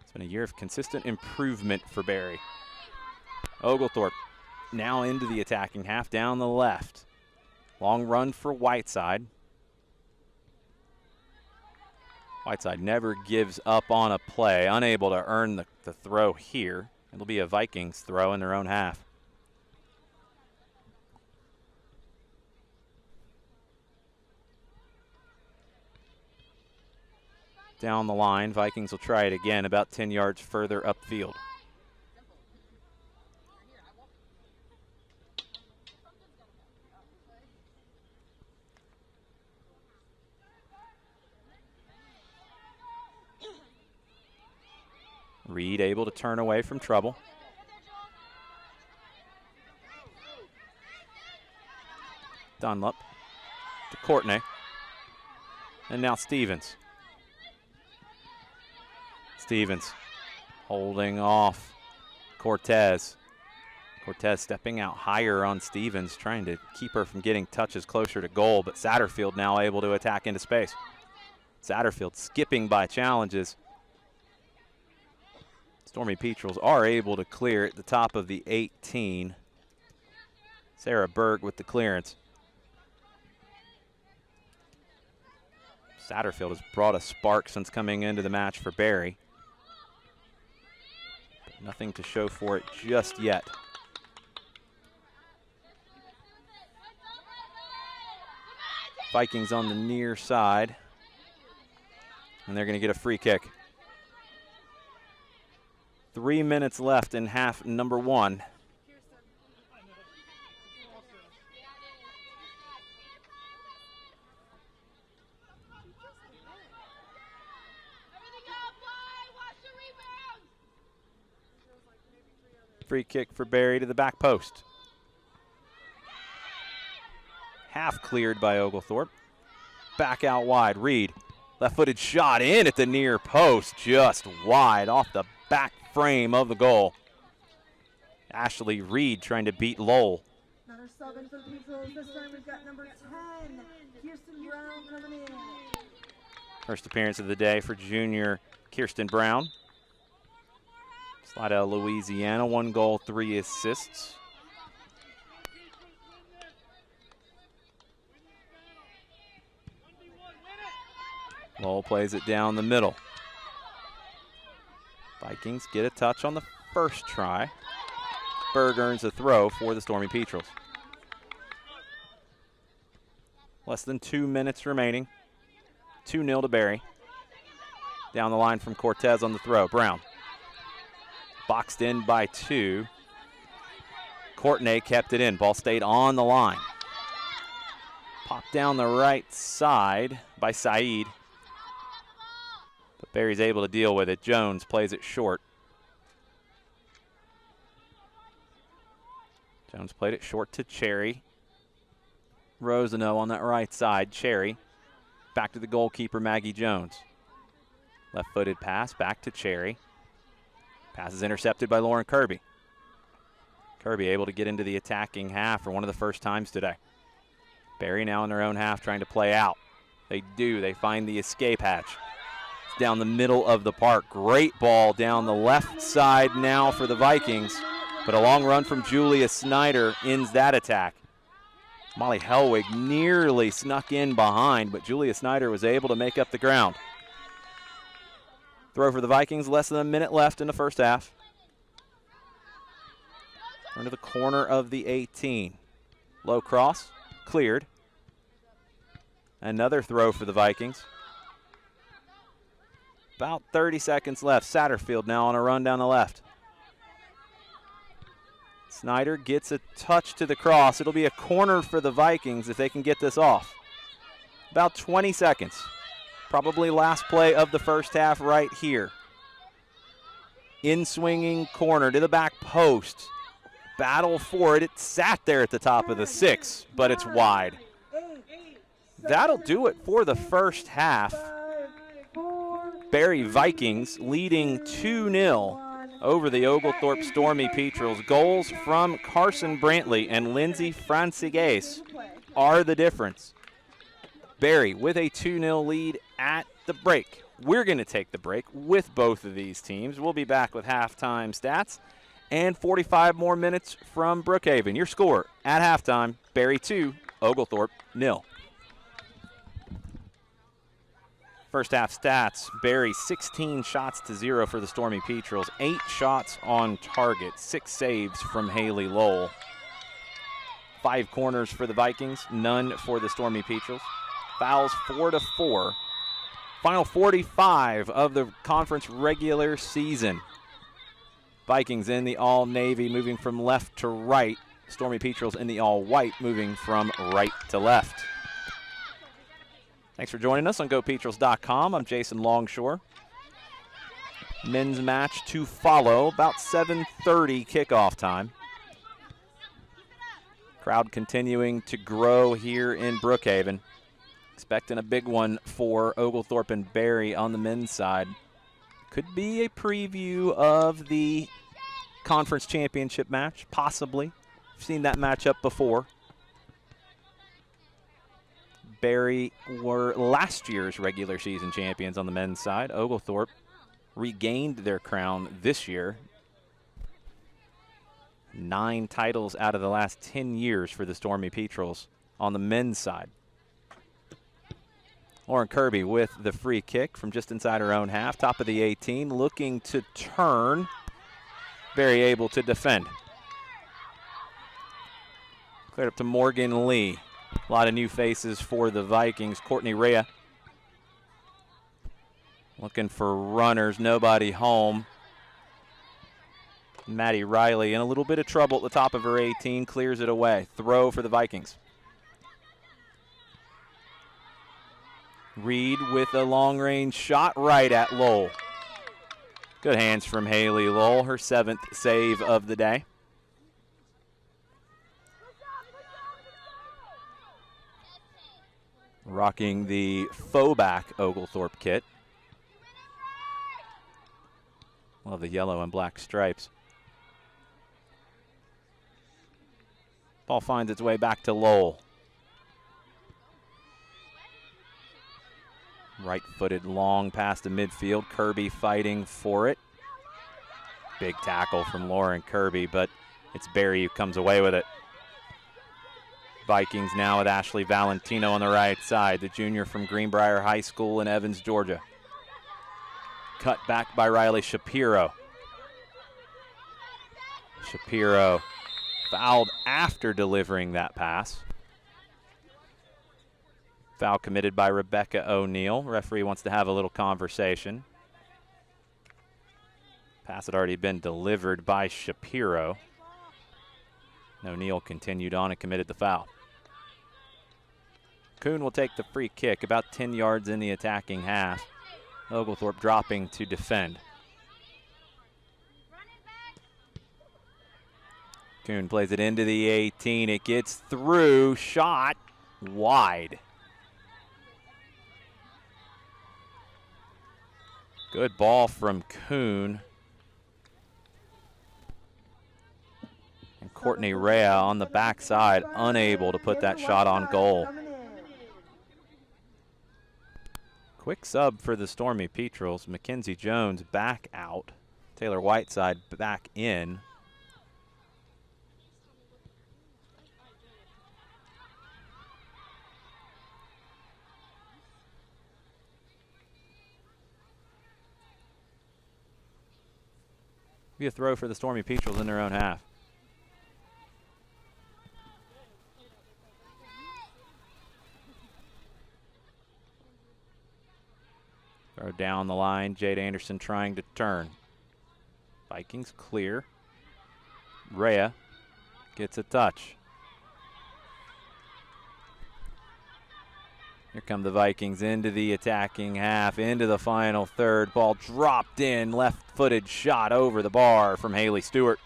[SPEAKER 1] It's been a year of consistent improvement for Barry. Oglethorpe now into the attacking half down the left. Long run for Whiteside. Whiteside never gives up on a play, unable to earn the throw here. It'll be a Vikings throw in their own half. Down the line, Vikings will try it again about 10 yards further upfield. Reed able to turn away from trouble. Dunlop to Courtney. And now Stevens. Stevens holding off Cortez. Cortez stepping out higher on Stevens, trying to keep her from getting touches closer to goal, but Satterfield now able to attack into space. Satterfield skipping by challenges. Stormy Petrels are able to clear at the top of the 18. Sarah Berg with the clearance. Satterfield has brought a spark since coming into the match for Barry. But nothing to show for it just yet. Vikings on the near side. And they're going to get a free kick. 3 minutes left in half number 1. Free kick for Barry to the back post. Half cleared by Oglethorpe. Back out wide, Reed. Left-footed shot in at the near post, just wide off the back frame of the goal. Ashley Reed trying to beat Lowell.
[SPEAKER 2] Another sub in for the Petrels. This time we've got number 10, Kirsten Brown coming in.
[SPEAKER 1] First appearance of the day for junior Kirsten Brown. Slide out of Louisiana, 1 goal, 3 assists. Lowell plays it down the middle. Vikings get a touch on the first try. Berg earns a throw for the Stormy Petrels. Less than 2 minutes remaining. 2-0 to Barry. Down the line from Cortez on the throw. Brown. Boxed in by 2. Courtney kept it in. Ball stayed on the line. Popped down the right side by Saeed. But Barry's able to deal with it. Jones plays it short. Jones played it short to Cherry. Rosano on that right side. Cherry back to the goalkeeper, Maggie Jones. Left-footed pass back to Cherry. Pass is intercepted by Lauren Kirby. Kirby able to get into the attacking half for one of the first times today. Barry now in their own half trying to play out. They do. They find the escape hatch. It's down the middle of the park. Great ball down the left side now for the Vikings. But a long run from Julia Snyder ends that attack. Molly Helwig nearly snuck in behind, but Julia Snyder was able to make up the ground. Throw for the Vikings, less than a minute left in the first half. Into the corner of the 18. Low cross, cleared. Another throw for the Vikings. About 30 seconds left. Satterfield now on a run down the left. Snyder gets a touch to the cross. It'll be a corner for the Vikings if they can get this off. About 20 seconds. Probably last play of the first half right here. In-swinging corner to the back post. Battle for it. It sat there at the top of the 6, but it's wide. That'll do it for the first half. Barry Vikings leading 2-0 over the Oglethorpe Stormy Petrels. Goals from Carson Brantley and Lindsay Francigues are the difference. Barry with a 2-0 lead at the break. We're going to take the break with both of these teams. We'll be back with halftime stats and 45 more minutes from Brookhaven. Your score at halftime, Barry 2, Oglethorpe 0. First half stats, Barry 16 shots to 0 for the Stormy Petrels, 8 shots on target, 6 saves from Haley Lowell. 5 corners for the Vikings, none for the Stormy Petrels. Fouls 4-4. Final 45 of the conference regular season. Vikings in the all-navy moving from left to right. Stormy Petrels in the all-white moving from right to left. Thanks for joining us on GoPetrels.com. I'm Jason Longshore. Men's match to follow, about 7:30 kickoff time. Crowd continuing to grow here in Brookhaven. Expecting a big one for Oglethorpe and Barry on the men's side. Could be a preview of the conference championship match, possibly. We've seen that matchup before. Barry were last year's regular season champions on the men's side. Oglethorpe regained their crown this year. 9 titles out of the last 10 years for the Stormy Petrels on the men's side. Lauren Kirby with the free kick from just inside her own half, top of the 18, looking to turn. Barry able to defend. Cleared up to Morgan Lee. A lot of new faces for the Vikings. Courtney Rhea looking for runners, nobody home. Maddie Riley in a little bit of trouble at the top of her 18, clears it away. Throw for the Vikings. Reed with a long-range shot right at Lowell. Good hands from Haley Lowell, her 7th save of the day. Rocking the faux-back Oglethorpe kit. Love the yellow and black stripes. Ball finds its way back to Lowell. Right-footed long pass to midfield. Kirby fighting for it. Big tackle from Lauren Kirby, but it's Barry who comes away with it. Vikings now with Ashley Valentino on the right side, the junior from Greenbrier High School in Evans, Georgia. Cut back by Riley Shapiro. Shapiro fouled after delivering that pass. Foul committed by Rebecca O'Neill. Referee wants to have a little conversation. Pass had already been delivered by Shapiro. O'Neal continued on and committed the foul. Kuhn will take the free kick about 10 yards in the attacking half. Oglethorpe dropping to defend. Kuhn plays it into the 18. It gets through. Shot wide. Good ball from Kuhn. And Courtney Rea on the backside, unable to put that shot on goal. Quick sub for the Stormy Petrels. Mackenzie Jones back out. Taylor Whiteside back in. Be a throw for the Stormy Petrels in their own half. Throw down the line. Jade Anderson trying to turn. Vikings clear. Rea gets a touch. Here come the Vikings into the attacking half, into the final third. Ball dropped in, left-footed shot over the bar from Haley Stewart.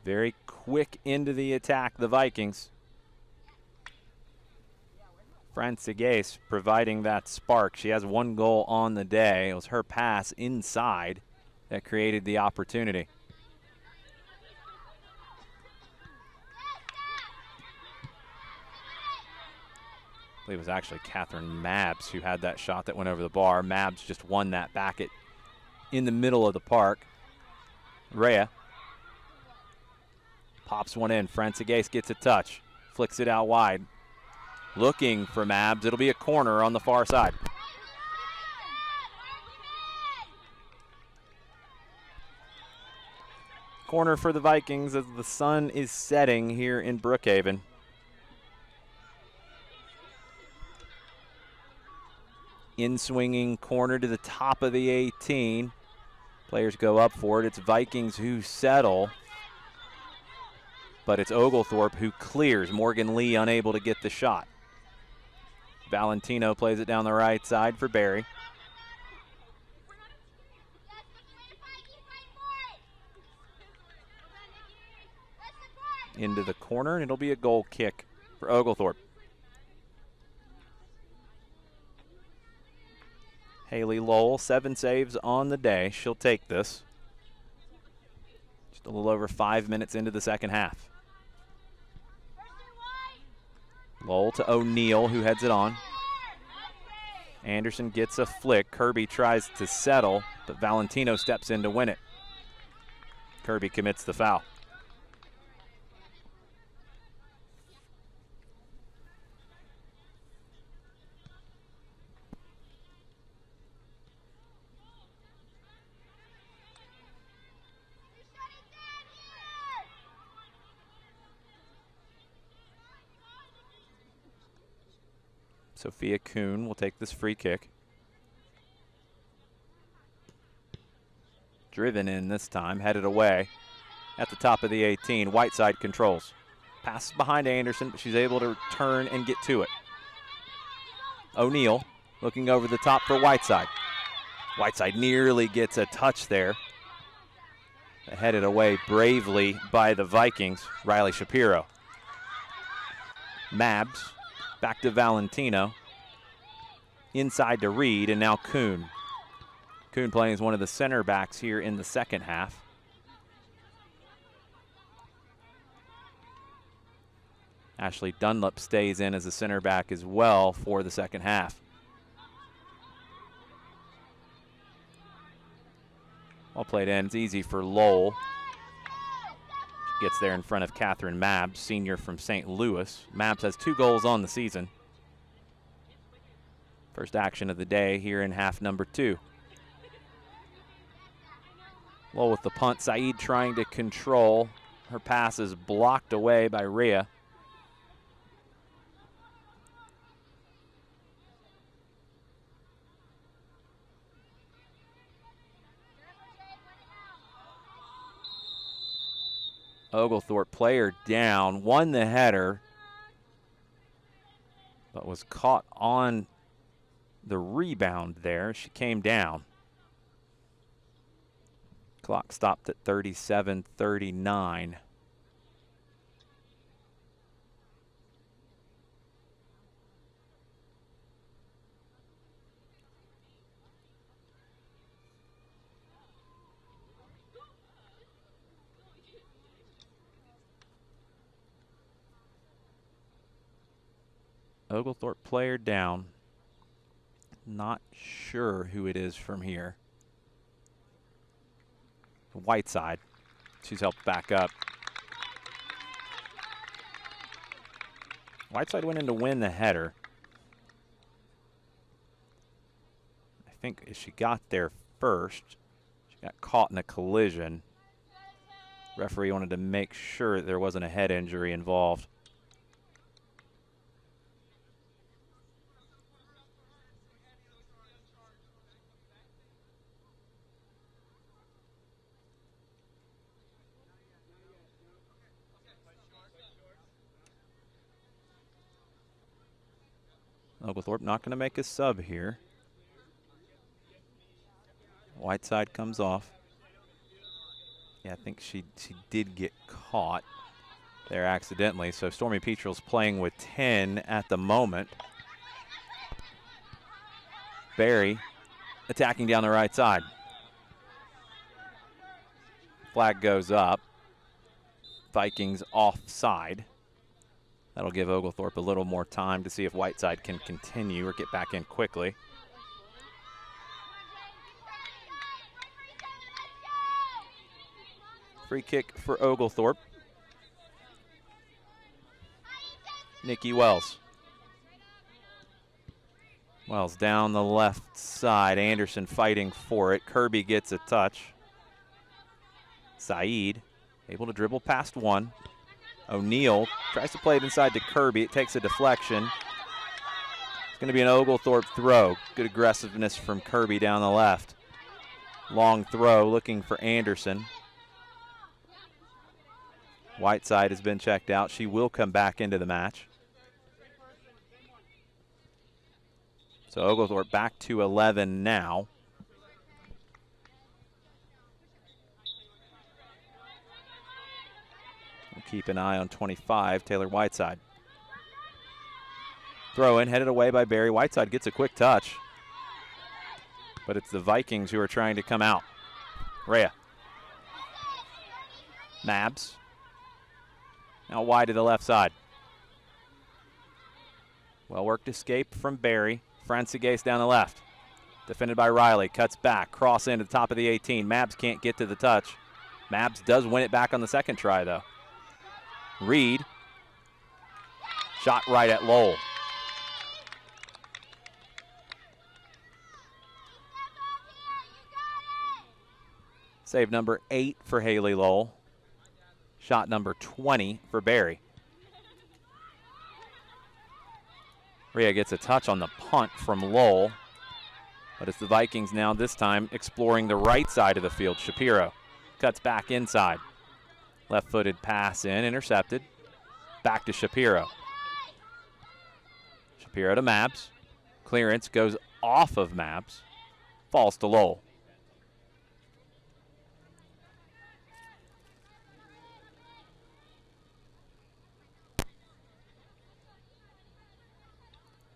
[SPEAKER 1] Very quick into the attack, the Vikings. Francigase providing that spark. She has 1 goal on the day. It was her pass inside that created the opportunity. I believe it was actually Catherine Mabs who had that shot that went over the bar. Mabs just won that back in the middle of the park. Rea pops one in. Francigase gets a touch. Flicks it out wide. Looking for Mabs. It'll be a corner on the far side. Corner for the Vikings as the sun is setting here in Brookhaven. In-swinging corner to the top of the 18. Players go up for it. It's Vikings who settle, but it's Oglethorpe who clears. Morgan Lee unable to get the shot. Valentino plays it down the right side for Barry. Into the corner, and it'll be a goal kick for Oglethorpe. Haley Lowell, 7 saves on the day. She'll take this. Just a little over 5 minutes into the second half. Lowell to O'Neal, who heads it on. Anderson gets a flick. Kirby tries to settle, but Valentino steps in to win it. Kirby commits the foul. Sophia Kuhn will take this free kick. Driven in this time, headed away at the top of the 18. Whiteside controls. Passes behind Anderson, but she's able to turn and get to it. O'Neal looking over the top for Whiteside. Whiteside nearly gets a touch there. Headed away bravely by the Vikings, Riley Shapiro. Mabs back to Valentino. Inside to Reed, and now Kuhn. Kuhn playing as one of the center backs here in the second half. Ashley Dunlop stays in as a center back as well for the second half. Well played in. It's easy for Lowell. She gets there in front of Catherine Mabs, senior from St. Louis. Mabs has 2 goals on the season. First action of the day here in half number 2. Lowell with the punt. Saeed trying to control. Her pass is blocked away by Rhea. Oglethorpe player down, won the header, but was caught on the rebound there. She came down. Clock stopped at 37:39. Oglethorpe player down. Not sure who it is from here. Whiteside. She's helped back up. Whiteside went in to win the header. I think she got there first. She got caught in a collision. Referee wanted to make sure there wasn't a head injury involved. Oglethorpe not going to make a sub here. Whiteside comes off. Yeah, I think she did get caught there accidentally. So Stormy Petrel's playing with 10 at the moment. Barry attacking down the right side. Flag goes up. Vikings offside. That'll give Oglethorpe a little more time to see if Whiteside can continue or get back in quickly. Free kick for Oglethorpe. Nikki Wells. Wells down the left side. Anderson fighting for it. Kirby gets a touch. Saeed able to dribble past one. O'Neal tries to play it inside to Kirby. It takes a deflection. It's going to be an Oglethorpe throw. Good aggressiveness from Kirby down the left. Long throw looking for Anderson. Whiteside has been checked out. She will come back into the match. So Oglethorpe back to 11 now. We'll keep an eye on 25, Taylor Whiteside. Throw in, headed away by Barry. Whiteside gets a quick touch. But it's the Vikings who are trying to come out. Rhea. Mabs. Now wide to the left side. Well-worked escape from Barry. Francigase down the left. Defended by Riley. Cuts back. Cross into the top of the 18. Mabs can't get to the touch. Mabs does win it back on the second try, though. Reed. Shot right at Lowell. Save number 8 for Haley Lowell. Shot number 20 for Barry. Rhea gets a touch on the punt from Lowell. But it's the Vikings now, this time, exploring the right side of the field. Shapiro cuts back inside. Left-footed pass in, intercepted. Back to Shapiro. Shapiro to Mabs. Clearance goes off of Mabs. Falls to Lowell.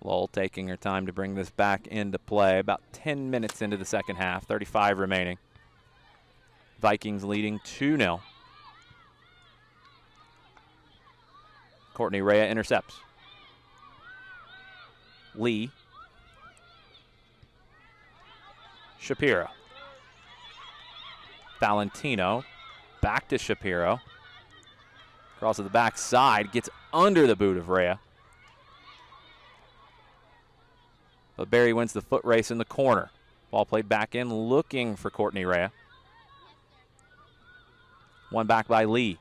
[SPEAKER 1] Lowell taking her time to bring this back into play. About 10 minutes into the second half, 35 remaining. Vikings leading 2-0. Courtney Rhea intercepts. Lee. Shapiro. Valentino. Back to Shapiro. Cross to the backside. Gets under the boot of Rhea. But Barry wins the foot race in the corner. Ball played back in, looking for Courtney Rhea. One back by Lee.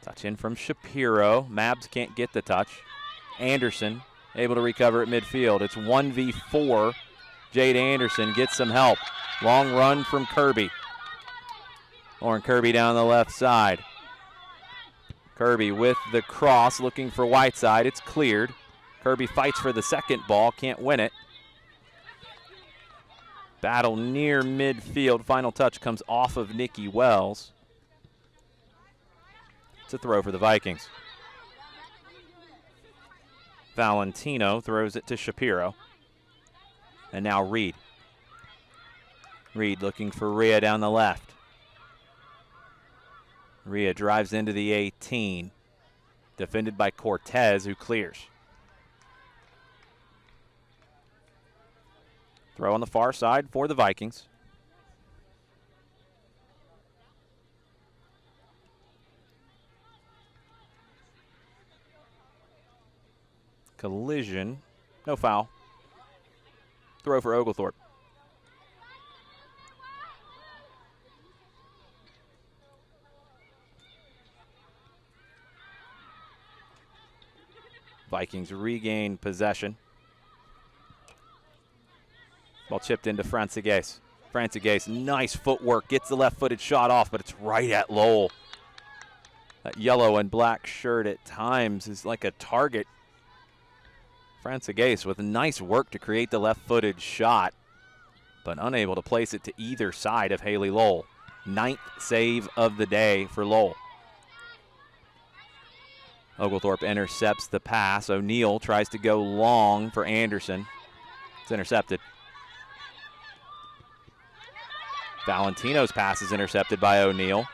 [SPEAKER 1] Touch in from Shapiro. Mabs can't get the touch. Anderson able to recover at midfield. It's 1v4. Jade Anderson gets some help. Long run from Kirby. Lauren Kirby down the left side. Kirby with the cross, looking for Whiteside. It's cleared. Kirby fights for the second ball, can't win it. Battle near midfield. Final touch comes off of Nikki Wells. It's a throw for the Vikings. Valentino throws it to Shapiro. And now Reed. Reed looking for Rhea down the left. Rhea drives into the 18. Defended by Cortez, who clears. Throw on the far side for the Vikings. Collision. No foul. Throw for Oglethorpe. Vikings regain possession. Ball chipped into Francigase. Francigase, nice footwork, gets the left-footed shot off, but it's right at Lowell. That yellow and black shirt at times is like a target. Francigase with nice work to create the left-footed shot, but unable to place it to either side of Haley Lowell. 9th save of the day for Lowell. Oglethorpe intercepts the pass. O'Neal tries to go long for Anderson. It's intercepted. Valentino's pass is intercepted by O'Neal.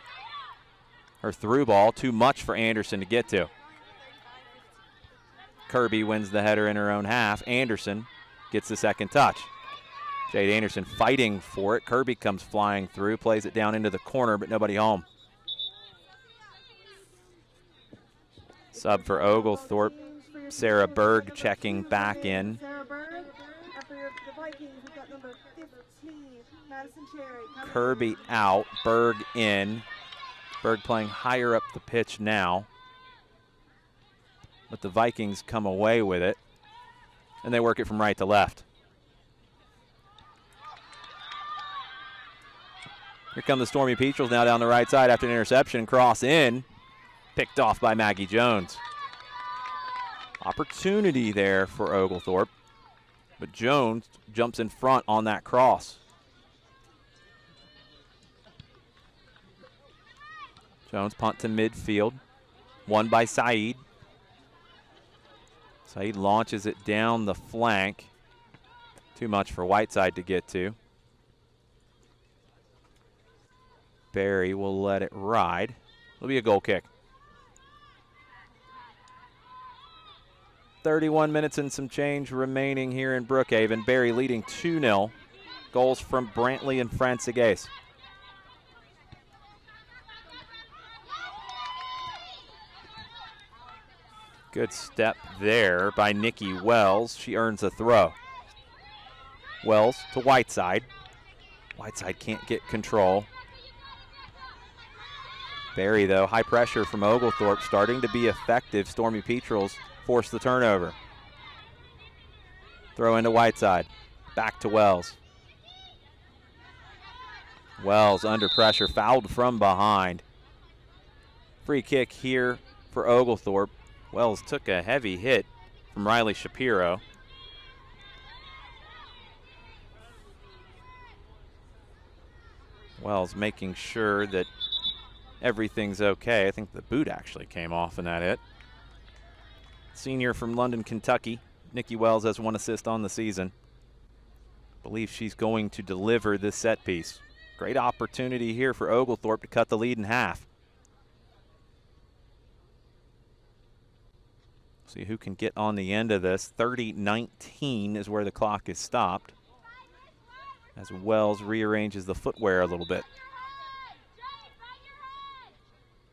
[SPEAKER 1] Her through ball, too much for Anderson to get to. Kirby wins the header in her own half. Anderson gets the second touch. Jade Anderson fighting for it. Kirby comes flying through, plays it down into the corner, but nobody home. Sub for Oglethorpe. Sarah Berg checking back in.
[SPEAKER 2] Sarah Berg, after the Vikings, we've got number 15, Madison Cherry.
[SPEAKER 1] Kirby out, Berg in. Berg playing higher up the pitch now. But the Vikings come away with it, and they work it from right to left. Here come the Stormy Petrels now down the right side after an interception. Cross in, picked off by Maggie Jones. Opportunity there for Oglethorpe, but Jones jumps in front on that cross. Jones punt to midfield, won by Saeed. Saeed launches it down the flank. Too much for Whiteside to get to. Barry will let it ride. It'll be a goal kick. 31 minutes and some change remaining here in Brookhaven. Barry leading 2-0. Goals from Brantley and Francigase. Good step there by Nikki Wells. She earns a throw. Wells to Whiteside. Whiteside can't get control. Barry, though, high pressure from Oglethorpe, starting to be effective. Stormy Petrels force the turnover. Throw into Whiteside. Back to Wells. Wells under pressure, fouled from behind. Free kick here for Oglethorpe. Wells took a heavy hit from Riley Shapiro. Wells making sure that everything's okay. I think the boot actually came off in that hit. Senior from London, Kentucky. Nikki Wells has 1 assist on the season. I believe she's going to deliver this set piece. Great opportunity here for Oglethorpe to cut the lead in half. See who can get on the end of this. 30-19 is where the clock is stopped, as Wells rearranges the footwear a little bit.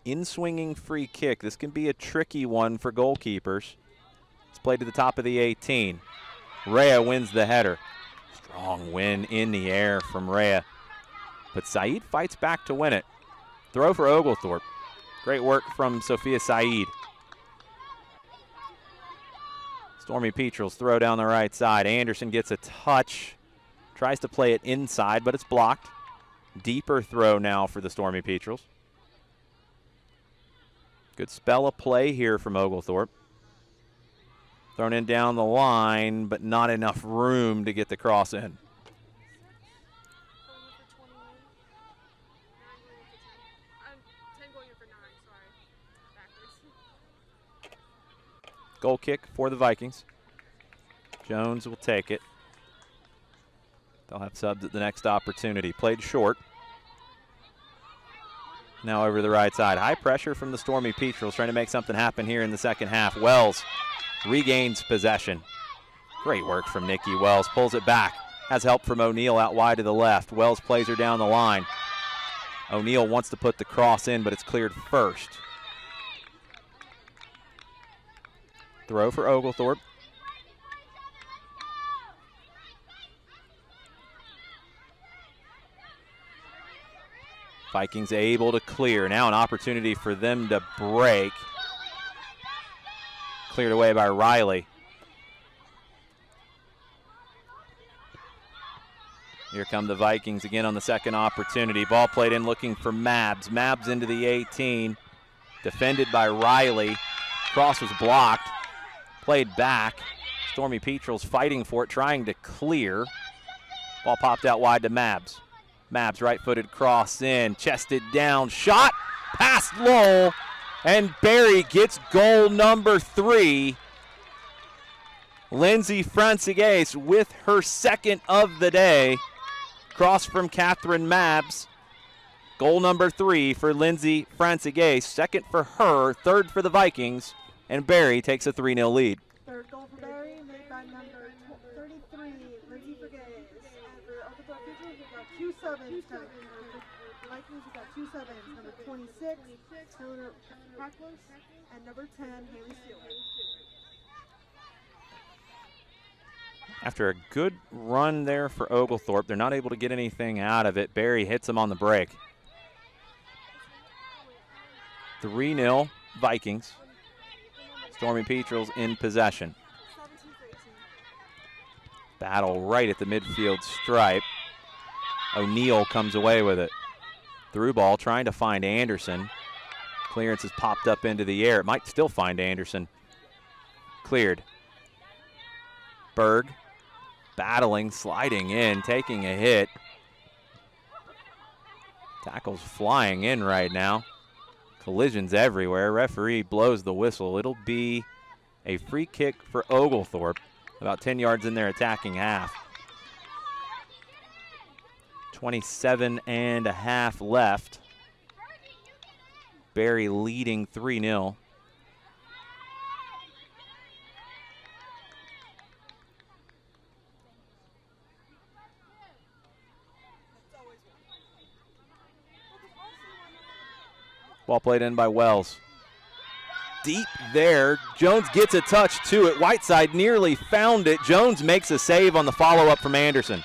[SPEAKER 1] In-swinging free kick. This can be a tricky one for goalkeepers. It's played to the top of the 18. Rhea wins the header. Strong win in the air from Rhea. But Saeed fights back to win it. Throw for Oglethorpe. Great work from Sophia Saeed. Stormy Petrels throw down the right side. Anderson gets a touch. Tries to play it inside, but it's blocked. Deeper throw now for the Stormy Petrels. Good spell of play here from Oglethorpe. Thrown in down the line, but not enough room to get the cross in. Goal kick for the Vikings. Jones will take it. They'll have subs at the next opportunity. Played short. Now over the right side. High pressure from the Stormy Petrels, trying to make something happen here in the second half. Wells regains possession. Great work from Nikki Wells. Pulls it back. Has help from O'Neill out wide to the left. Wells plays her down the line. O'Neill wants to put the cross in, but it's cleared first. Throw for Oglethorpe. Vikings able to clear. Now an opportunity for them to break. Cleared away by Riley. Here come the Vikings again on the second opportunity. Ball played in looking for Mabs. Mabs into the 18. Defended by Riley. Cross was blocked. Played back. Stormy Petrels fighting for it, trying to clear. Ball popped out wide to Mabs. Mabs right-footed cross in, chested down, shot, past Lowell, and Barry gets goal number 3. Lindsay Francigues with her second of the day. Cross from Catherine Mabs. Goal number 3 for Lindsay Francigues, second for her, third for the Vikings, and Barry takes a 3-0 lead.
[SPEAKER 2] Third goal for Barry, made by number 33, Lindsay Francigues. And for Oglethorpe Petrels, we've got 2 sevens. For the Vikings, we've got 2 sevens. Number 26, Taylor Packless, and number 10, Haley Stewart.
[SPEAKER 1] After a good run there for Oglethorpe, they're not able to get anything out of it. Barry hits them on the break. 3-0 Vikings. Stormy Petrels in possession. Battle right at the midfield stripe. O'Neill comes away with it. Through ball trying to find Anderson. Clearance has popped up into the air. It might still find Anderson. Cleared. Berg battling, sliding in, taking a hit. Tackles flying in right now. Collisions everywhere. Referee blows the whistle. It'll be a free kick for Oglethorpe, about 10 yards in their attacking half. 27 and a half left. Barry leading 3-0. Ball played in by Wells. Deep there. Jones gets a touch to it. Whiteside nearly found it. Jones makes a save on the follow-up from Anderson.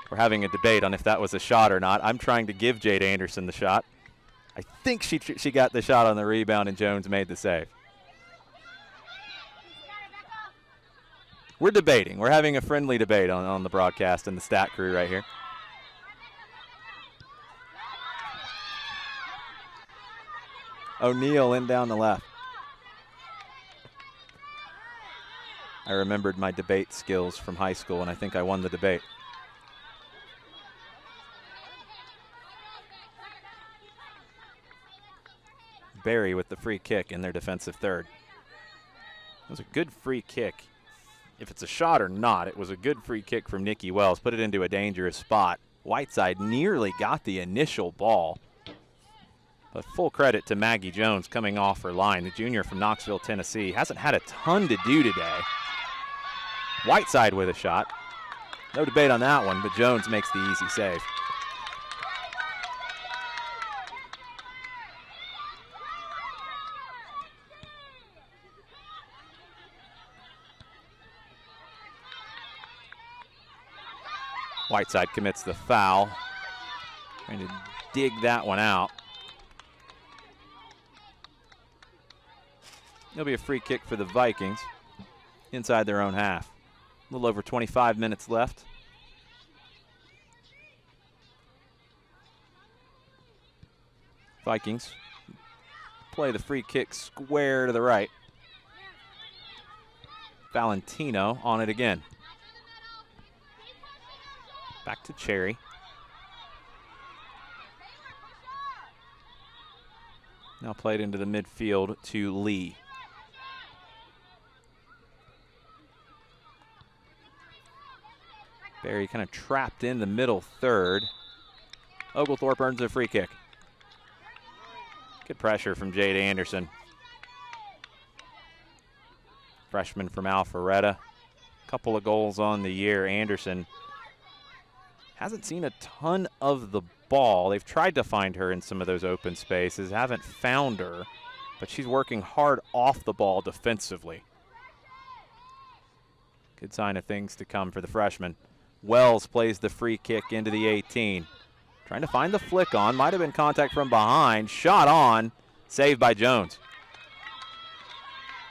[SPEAKER 1] We're having a debate on if that was a shot or not. I'm trying to give Jade Anderson the shot. I think she got the shot on the rebound and Jones made the save. We're debating. We're having a friendly debate on the broadcast and the stat crew right here. O'Neill in down the left. I remembered my debate skills from high school, and I think I won the debate. Barry with the free kick in their defensive third. It was a good free kick. If it's a shot or not, it was a good free kick from Nikki Wells. Put it into a dangerous spot. Whiteside nearly got the initial ball. But full credit to Maggie Jones coming off her line. The junior from Knoxville, Tennessee. Hasn't had a ton to do today. Whiteside with a shot. No debate on that one, but Jones makes the easy save. Whiteside commits the foul. Trying to dig that one out. It'll be a free kick for the Vikings. inside their own half. A little over 25 minutes left. Vikings play the free kick square to the right. Valentino on it again. Back to Cherry. Now played into the midfield to Lee. Barry kind of trapped in the middle third. Oglethorpe earns a free kick. Good pressure from Jade Anderson. Freshman from Alpharetta. Couple of goals on the year. Anderson hasn't seen a ton of the ball. They've tried to find her in some of those open spaces. Haven't found her, but she's working hard off the ball defensively. Good sign of things to come for the freshman. Wells plays the free kick into the 18. Trying to find the flick on. Might have been contact from behind. Shot on. Saved by Jones.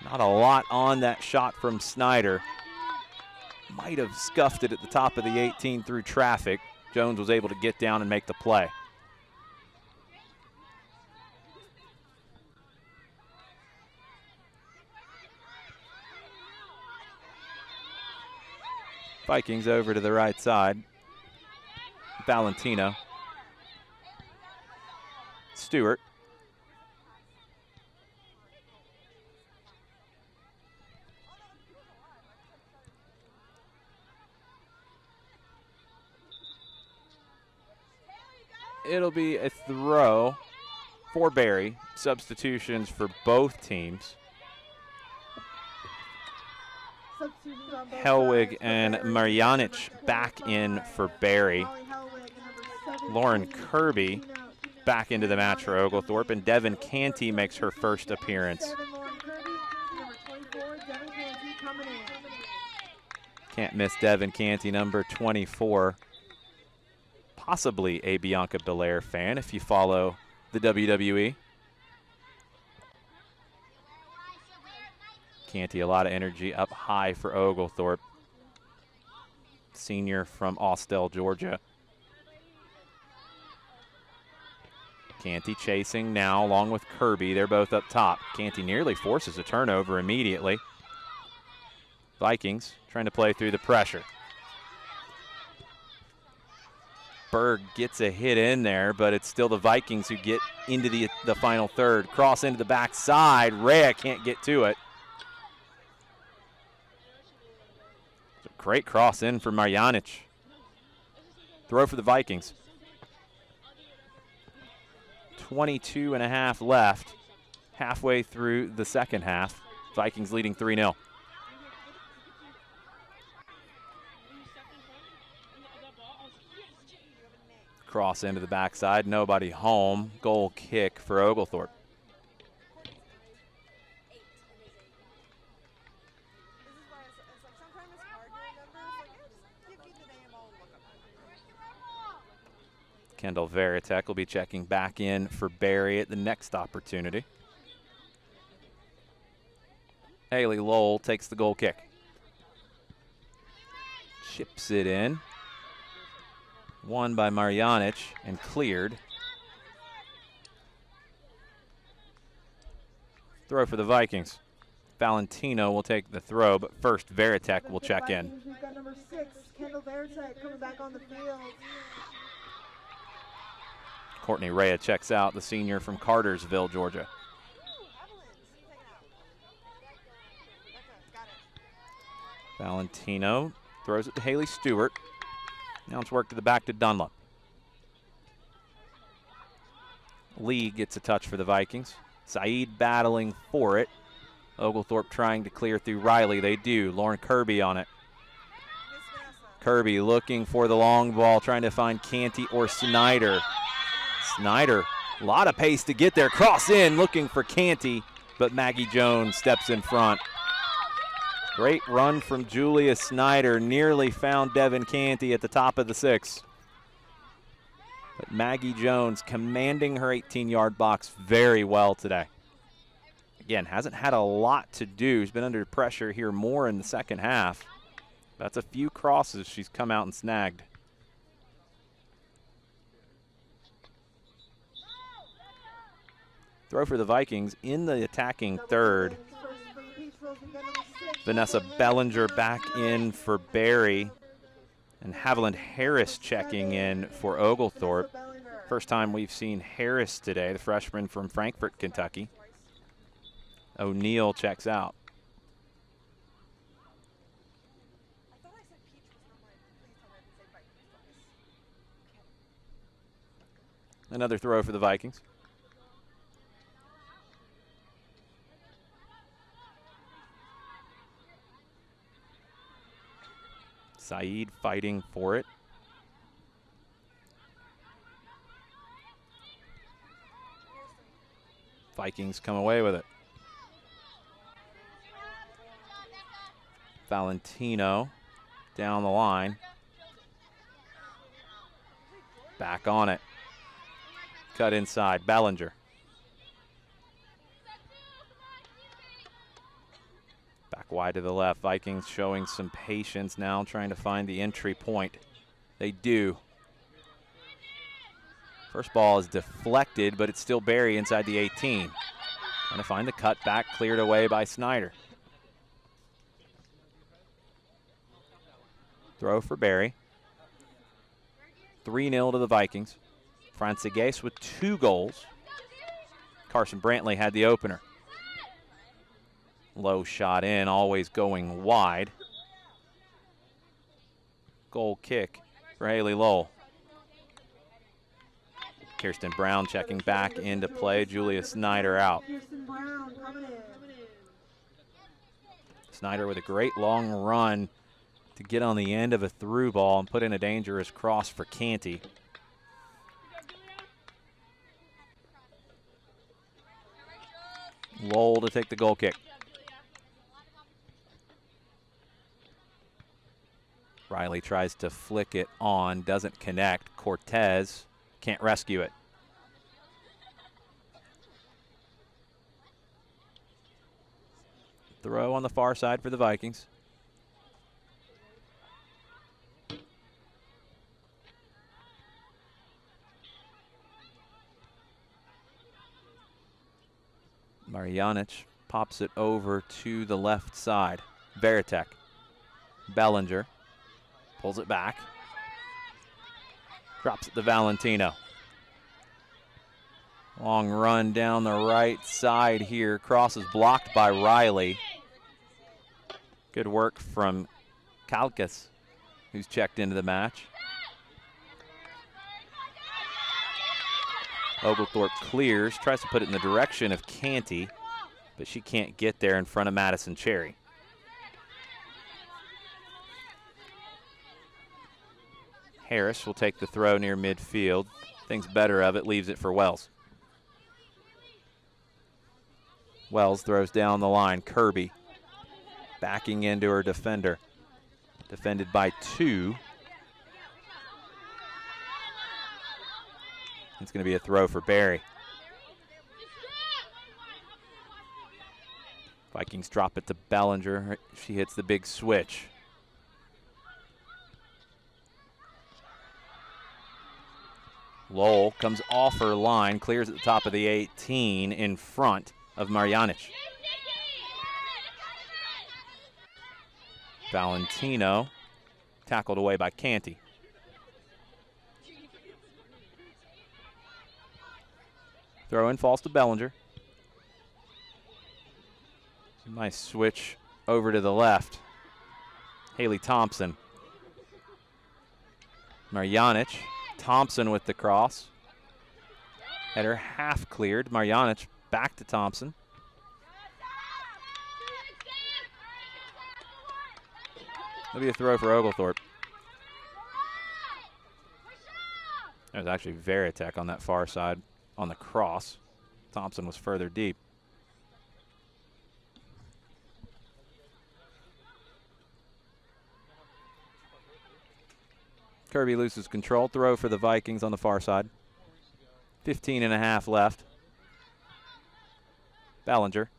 [SPEAKER 1] Not a lot on that shot from Snyder. Might have scuffed it at the top of the 18 through traffic. Jones was able to get down and make the play. Vikings over to the right side. Valentino. Stewart. It'll be a throw for Barry. Substitutions for both teams. Helwig and Marjanic back in for Barry. Lauren Kirby back into the match for Oglethorpe, and Devin Canty makes her first appearance. Can't miss Devin Canty, number 24. Possibly a Bianca Belair fan if you follow the WWE. Canty, a lot of energy up high for Oglethorpe. Senior from Austell, Georgia. Canty chasing now along with Kirby. They're both up top. Canty nearly forces a turnover immediately. Vikings trying to play through the pressure. Berg gets a hit in there, but it's still the Vikings who get into the final third. Cross into the backside. Rhea can't get to it. It's a great cross in for Marjanic. Throw for the Vikings. 22 and a half left. Halfway through the second half. Vikings leading 3-0. Cross into the backside, nobody home. Goal kick for Oglethorpe. Kendall Veritek will be checking back in for Barry at the next opportunity. Haley Lowell takes the goal kick. Chips it in. Won by Marjanic and cleared. Throw for the Vikings. Valentino will take the throw, but first Veritek will check in.
[SPEAKER 2] We've got number 6, Kendall Veritek, coming back on the field.
[SPEAKER 1] Courtney Rhea checks out, the senior from Cartersville, Georgia. Valentino throws it to Haley Stewart. Now it's work to the back to Dunlop. Lee gets a touch for the Vikings. Saeed battling for it. Oglethorpe trying to clear through Riley. They do. Lauren Kirby on it. Kirby looking for the long ball, trying to find Canty or Snyder. Snyder, a lot of pace to get there. Cross in, looking for Canty, but Maggie Jones steps in front. Great run from Julia Snyder. Nearly found Devin Canty at the top of the 6. But Maggie Jones commanding her 18-yard box very well today. Again, hasn't had a lot to do. She's been under pressure here more in the second half. That's a few crosses she's come out and snagged. Throw for the Vikings in the attacking third. Vanessa Bellinger back in for Barry. And Haviland Harris checking in for Oglethorpe. First time we've seen Harris today, the freshman from Frankfort, Kentucky. O'Neill checks out. Another throw for the Vikings. Saeed fighting for it. Vikings come away with it. Valentino down the line. Back on it. Cut inside. Bellinger. Back wide to the left. Vikings showing some patience now, trying to find the entry point. They do. First ball is deflected, but it's still Barry inside the 18. Trying to find the cut back, cleared away by Snyder. Throw for Barry. 3-0 to the Vikings. Francigues with 2 goals. Carson Brantley had the opener. Low shot in, always going wide. Goal kick for Haley Lowell. Kirsten Brown checking back into play. Julia Snyder out. Snyder with a great long run to get on the end of a through ball and put in a dangerous cross for Canty. Lowell to take the goal kick. Riley tries to flick it on, doesn't connect. Cortez can't rescue it. Throw on the far side for the Vikings. Marjanic pops it over to the left side. Veritek. Bellinger pulls it back. Drops it to Valentino. Long run down the right side here. Cross is blocked by Riley. Good work from Kalkas, who's checked into the match. Oglethorpe clears, tries to put it in the direction of Canty, but she can't get there in front of Madison Cherry. Harris will take the throw near midfield. Thinks better of it, leaves it for Wells. Wells throws down the line. Kirby backing into her defender. Defended by 2. It's going to be a throw for Barry. Vikings drop it to Bellinger. She hits the big switch. Lowell comes off her line, clears at the top of the 18 in front of Marjanic. Valentino tackled away by Canty. Throw in falls to Bellinger. Nice switch over to the left. Haley Thompson. Marjanic. Thompson with the cross. Header half cleared. Marjanic back to Thompson. That'll be a throw for Oglethorpe. There's actually Veritek on that far side on the cross. Thompson was further deep. Kirby loses control. Throw for the Vikings on the far side. 15 and a half left. Bellinger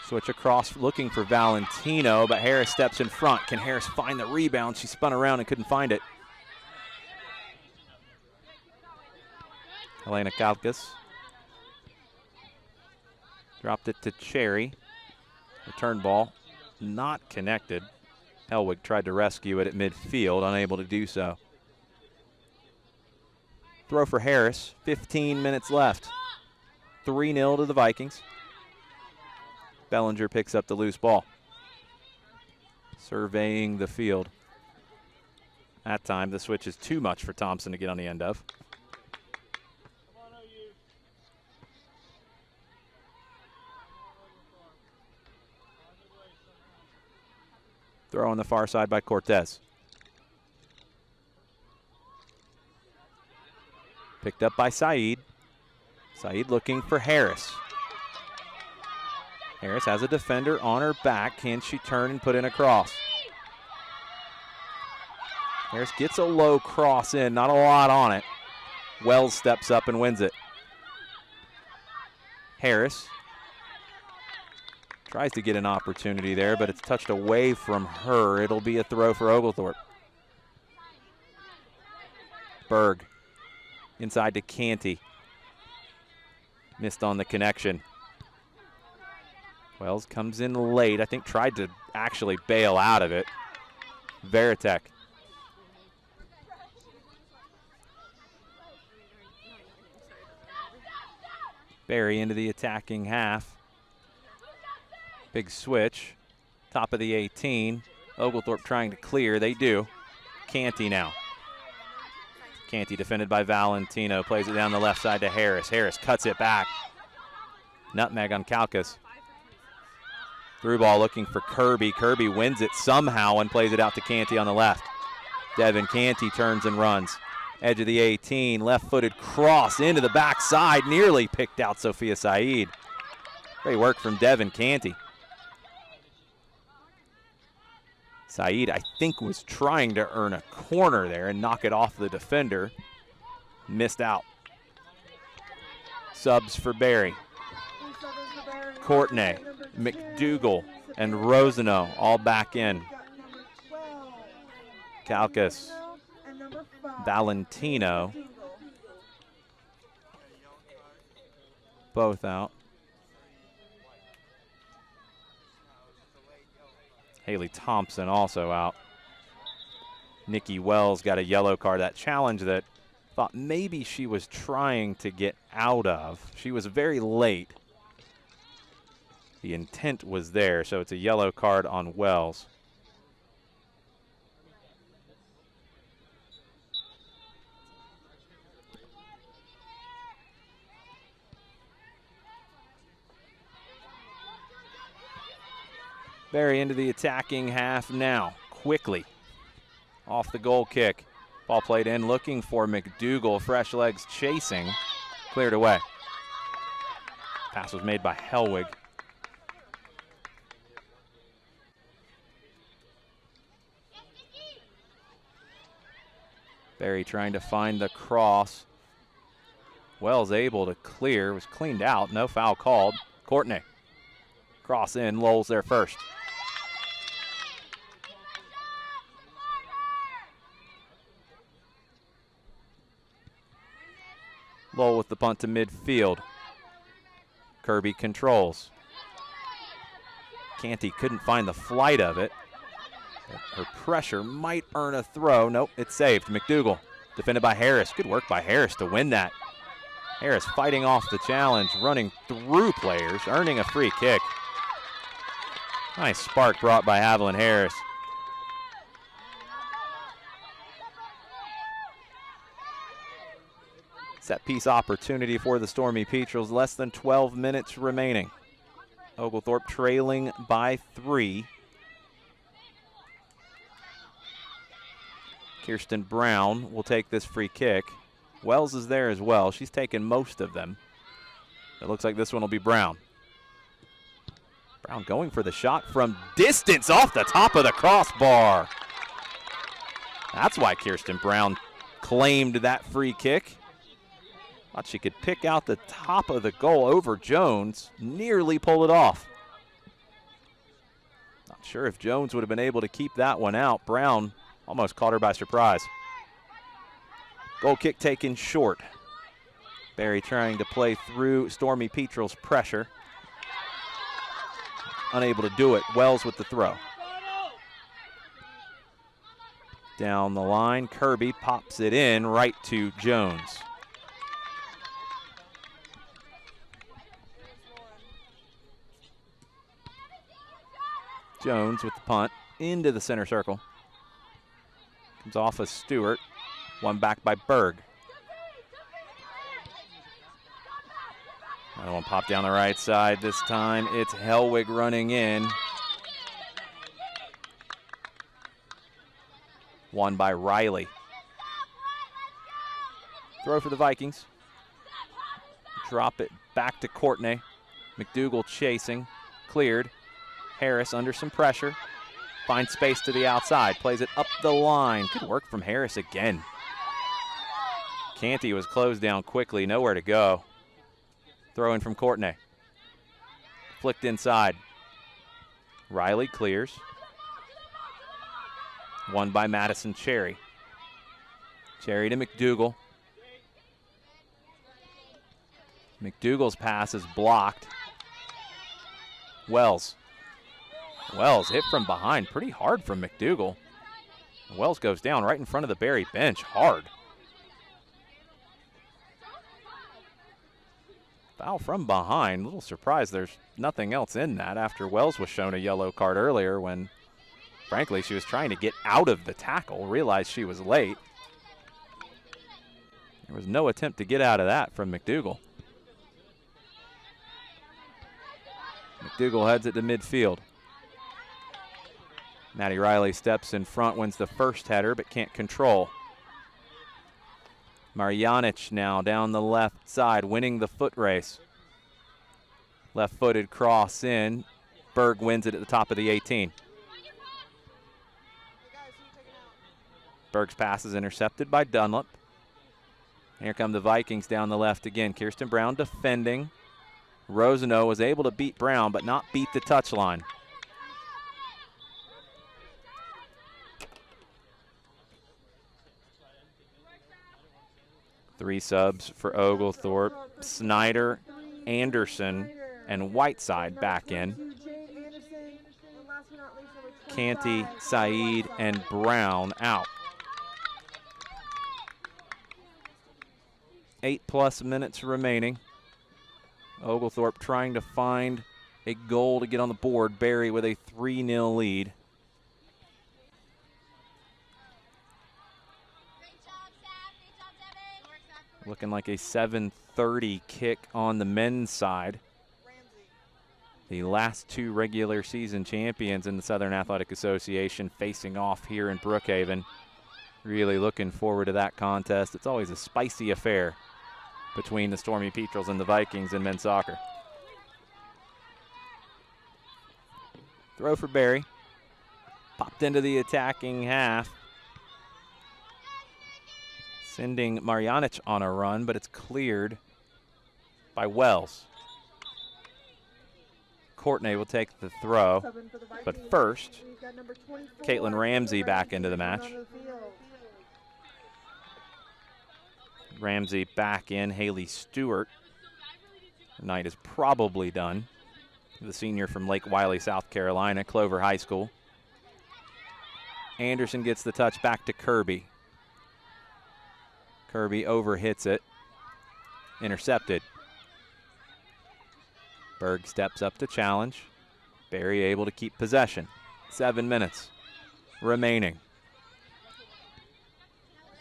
[SPEAKER 1] Switch across looking for Valentino, but Harris steps in front. Can Harris find the rebound? She spun around and couldn't find it. Elena Kalkas dropped it to Cherry. Return ball not connected. Helwig tried to rescue it at midfield, unable to do so. Throw for Harris, 15 minutes left. 3-0 to the Vikings. Bellinger picks up the loose ball. Surveying the field. That time the switch is too much for Thompson to get on the end of. Throw on the far side by Cortez. Picked up by Saeed. Saeed looking for Harris. Harris has a defender on her back. Can she turn and put in a cross? Harris gets a low cross in, not a lot on it. Wells steps up and wins it. Harris tries to get an opportunity there, but it's touched away from her. It'll be a throw for Oglethorpe. Berg inside to Canty. Missed on the connection. Wells comes in late. I think tried to actually bail out of it. Veritek. Barry into the attacking half. Big switch. Top of the 18. Oglethorpe trying to clear. They do. Canty now. Canty defended by Valentino. Plays it down the left side to Harris. Harris cuts it back. Nutmeg on Kalkas. Through ball looking for Kirby. Kirby wins it somehow and plays it out to Canty on the left. Devin Canty turns and runs. Edge of the 18. Left-footed cross into the backside. Nearly picked out Sophia Saeed. Great work from Devin Canty. Saeed, I think, was trying to earn a corner there and knock it off the defender. Missed out. Subs for Barry. Courtney, McDougal, and Rosano all back in. Kalkas, Valentino, both out. Haley Thompson also out. Nikki Wells got a yellow card. That challenge that thought maybe she was trying to get out of. She was very late. The intent was there, so it's a yellow card on Wells. Barry into the attacking half now, quickly. Off the goal kick. Ball played in, looking for McDougal. Fresh legs chasing. Cleared away. Pass was made by Helwig. Barry trying to find the cross. Wells able to clear, was cleaned out, no foul called. Courtney. Cross in, Lowell's there first. Lowell with the punt to midfield. Kirby controls. Canty couldn't find the flight of it. Her pressure might earn a throw. Nope, it's saved. McDougal defended by Harris. Good work by Harris to win that. Harris fighting off the challenge, running through players, earning a free kick. Nice spark brought by Haviland Harris. Set piece opportunity for the Stormy Petrels. Less than 12 minutes remaining. Oglethorpe trailing by 3. Kirsten Brown will take this free kick. Wells is there as well. She's taken most of them. It looks like this one will be Brown. Brown going for the shot from distance off the top of the crossbar. That's why Kirsten Brown claimed that free kick. Thought she could pick out the top of the goal over Jones. Nearly pull it off. sure if Jones would have been able to keep that one out. Brown almost caught her by surprise. Goal kick taken short. Barry trying to play through Stormy Petrel's pressure. Unable to do it. Wells with the throw. Down the line, Kirby pops it in right to Jones. Jones with the punt into the center circle. Comes off of Stewart. One back by Berg. Another one popped down the right side. This time it's Hellwig running in. One by Riley. Throw for the Vikings. Drop it back to Courtney. McDougal chasing. Cleared. Harris under some pressure. Finds space to the outside. Plays it up the line. Good work from Harris again. Canty was closed down quickly. Nowhere to go. Throw in from Courtney. Flicked inside. Riley clears. One by Madison Cherry. Cherry to McDougal. McDougal's pass is blocked. Wells. Wells hit from behind pretty hard from McDougal. Wells goes down right in front of the Barry bench hard. Foul from behind. A little surprised there's nothing else in that after Wells was shown a yellow card earlier when, frankly, she was trying to get out of the tackle, realized she was late. There was no attempt to get out of that from McDougal. McDougal heads it to midfield. Maddie Riley steps in front, wins the first header, but can't control. Marjanic now down the left side, winning the foot race. Left-footed cross in. Berg wins it at the top of the 18. Berg's pass is intercepted by Dunlap. Here come the Vikings down the left again. Kirsten Brown defending. Rosano was able to beat Brown, but not beat the touchline. Three subs for Oglethorpe. Snyder, Anderson, and Whiteside back in. Canty, Saeed, and Brown out. 8+ minutes remaining. Oglethorpe trying to find a goal to get on the board. Barry with a 3-0 lead. Looking like a 7:30 kick on the men's side. The last two regular season champions in the Southern Athletic Association facing off here in Brookhaven. Really looking forward to that contest. It's always a spicy affair between the Stormy Petrels and the Vikings in men's soccer. Throw for Barry. Popped into the attacking half. Sending Marjanic on a run, but it's cleared by Wells. Courtney will take the throw, but first, Caitlin Ramsey back into the match. Ramsey back in. Haley Stewart. The night is probably done. The senior from Lake Wiley, South Carolina, Clover High School. Anderson gets the touch back to Kirby. Kirby overhits it. Intercepted. Berg steps up to challenge. Barry able to keep possession. 7 minutes remaining.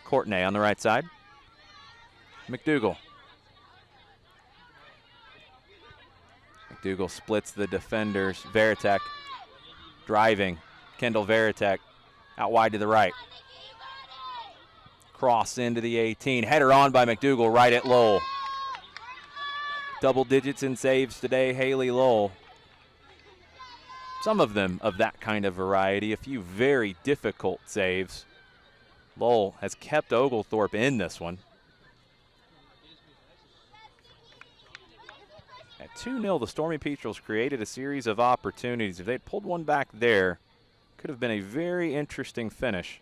[SPEAKER 1] Courtney on the right side. McDougal. McDougal splits the defenders. Veritek driving. Kendall Veritek out wide to the right. Cross into the 18. Header on by McDougal right at Lowell. Double digits in saves today, Haley Lowell. Some of them of that kind of variety. A few very difficult saves. Lowell has kept Oglethorpe in this one. At 2-0, the Stormy Petrels created a series of opportunities. If they'd pulled one back there, could have been a very interesting finish.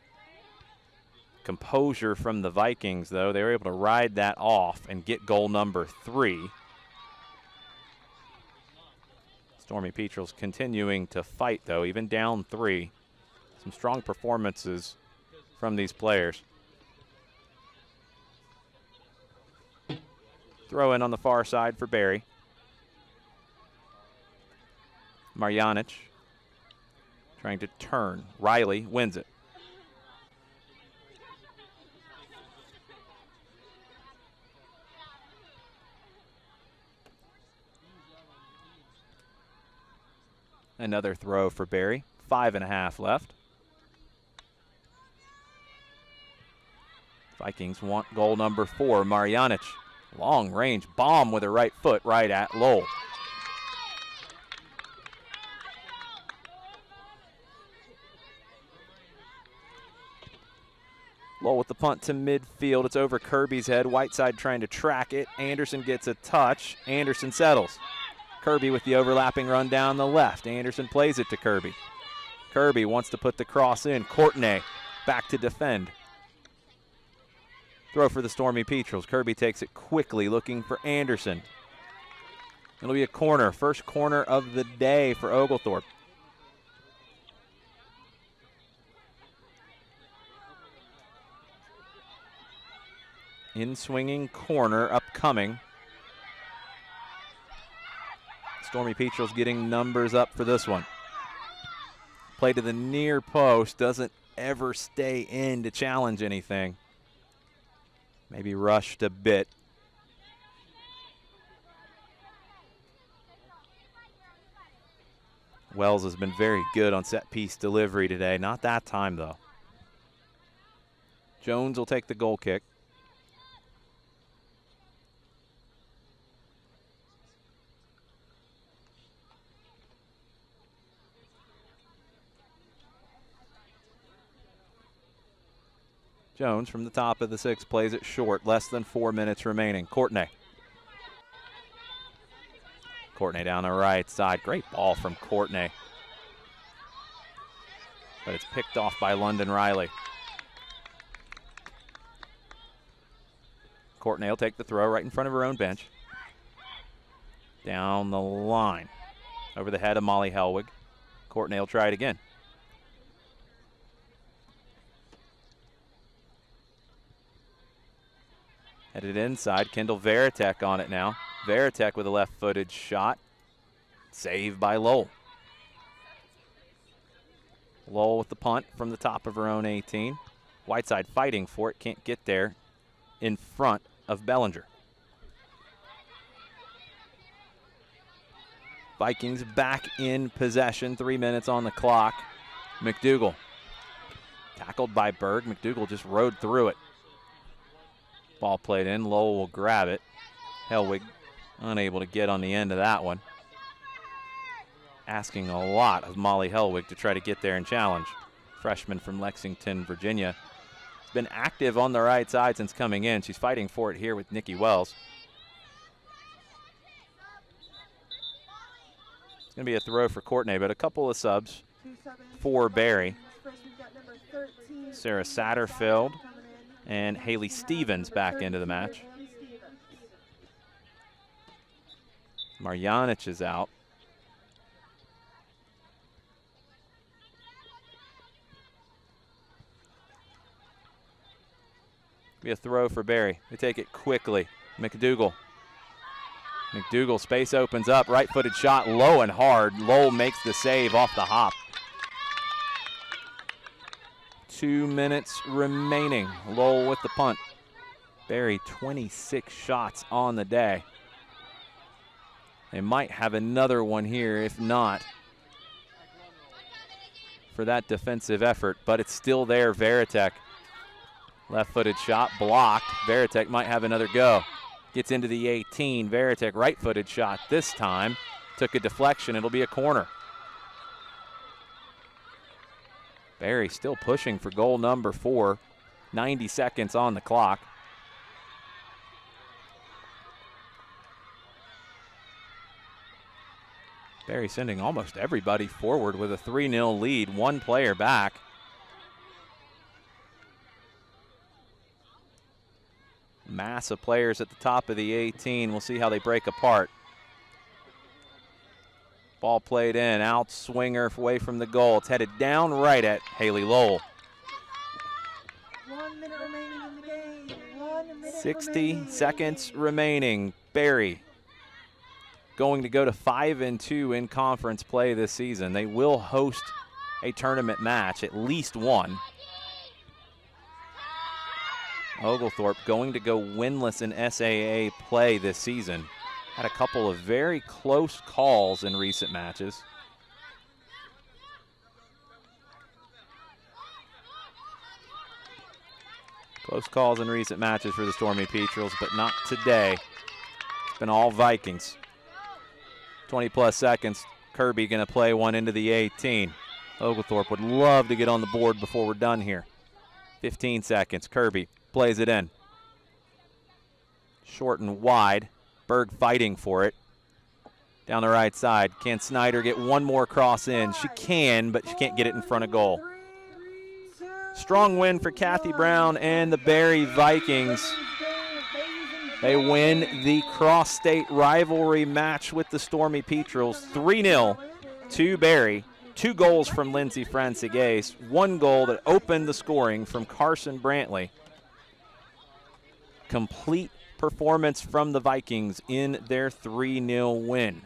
[SPEAKER 1] Composure from the Vikings, though. They were able to ride that off and get goal number 3. Stormy Petrels continuing to fight, though, even down 3. Some strong performances from these players. Throw in on the far side for Barry. Marjanic trying to turn. Riley wins it. Another throw for Barry. 5.5 left. Vikings want goal number 4. Marjanic, long range bomb with her right foot right at Lowell. Lowell with the punt to midfield. It's over Kirby's head. Whiteside trying to track it. Anderson gets a touch. Anderson settles. Kirby with the overlapping run down the left. Anderson plays it to Kirby. Kirby wants to put the cross in. Courtenay back to defend. Throw for the Stormy Petrels. Kirby takes it quickly, looking for Anderson. It'll be a corner. First corner of the day for Oglethorpe. In-swinging corner upcoming. Stormy Petrels getting numbers up for this one. Play to the near post. Doesn't ever stay in to challenge anything. Maybe rushed a bit. Wells has been very good on set-piece delivery today. Not that time, though. Jones will take the goal kick. Jones from the top of the 6 plays it short. Less than 4 minutes remaining. Courtenay. Courtenay down the right side. Great ball from Courtenay. But it's picked off by London Riley. Courtenay will take the throw right in front of her own bench. Down the line. Over the head of Molly Helwig. Courtenay will try it again. Headed inside. Kendall Veritek on it now. Veritek with a left-footed shot. Saved by Lowell. Lowell with the punt from the top of her own 18. Whiteside fighting for it. Can't get there in front of Bellinger. Vikings back in possession. 3 minutes on the clock. McDougal. Tackled by Berg. McDougal just rode through it. Ball played in. Lowell will grab it. Helwig unable to get on the end of that one. Asking a lot of Molly Helwig to try to get there and challenge. Freshman from Lexington, Virginia. Has been active on the right side since coming in. She's fighting for it here with Nikki Wells. It's going to be a throw for Courtenay, but a couple of subs for Barry. Sarah Satterfield and Haley Stevens back into the match. Marjanic is out. Be a throw for Barry. They take it quickly. McDougal. McDougal, space opens up. Right-footed shot, low and hard. Lowell makes the save off the hop. 2 minutes remaining. Lowell with the punt. Barry, 26 shots on the day. They might have another one here, if not, for that defensive effort, but it's still there. Veritek. Left-footed shot blocked. Veritek might have another go. Gets into the 18. Veritek, right-footed shot this time. Took a deflection. It'll be a corner. Barry still pushing for goal number 4. 90 seconds on the clock. Barry sending almost everybody forward with a 3-0 lead, one player back. Mass of players at the top of the 18. We'll see how they break apart. Ball played in, out swinger away from the goal. It's headed down right at Haley Lowell.
[SPEAKER 2] 1 minute remaining in the game. 1 minute
[SPEAKER 1] 60
[SPEAKER 2] remaining.
[SPEAKER 1] seconds remaining. Barry going to go to 5-2 in conference play this season. They will host a tournament match, at least one. Oglethorpe going to go winless in SAA play this season. Had a couple of very close calls in recent matches. Close calls in recent matches for the Stormy Petrels, but not today. It's been all Vikings. 20-plus seconds. Kirby going to play one into the 18. Oglethorpe would love to get on the board before we're done here. 15 seconds. Kirby plays it in. Short and wide. Berg fighting for it. Down the right side. Can Snyder get one more cross in? She can, but she can't get it in front of goal. Strong win for Kathy Brown and the Barry Vikings. They win the cross-state rivalry match with the Stormy Petrels, 3-0 to Barry. 2 goals from Lindsey Francigase, 1 goal that opened the scoring from Carson Brantley. Complete performance from the Vikings in their 3-0 win.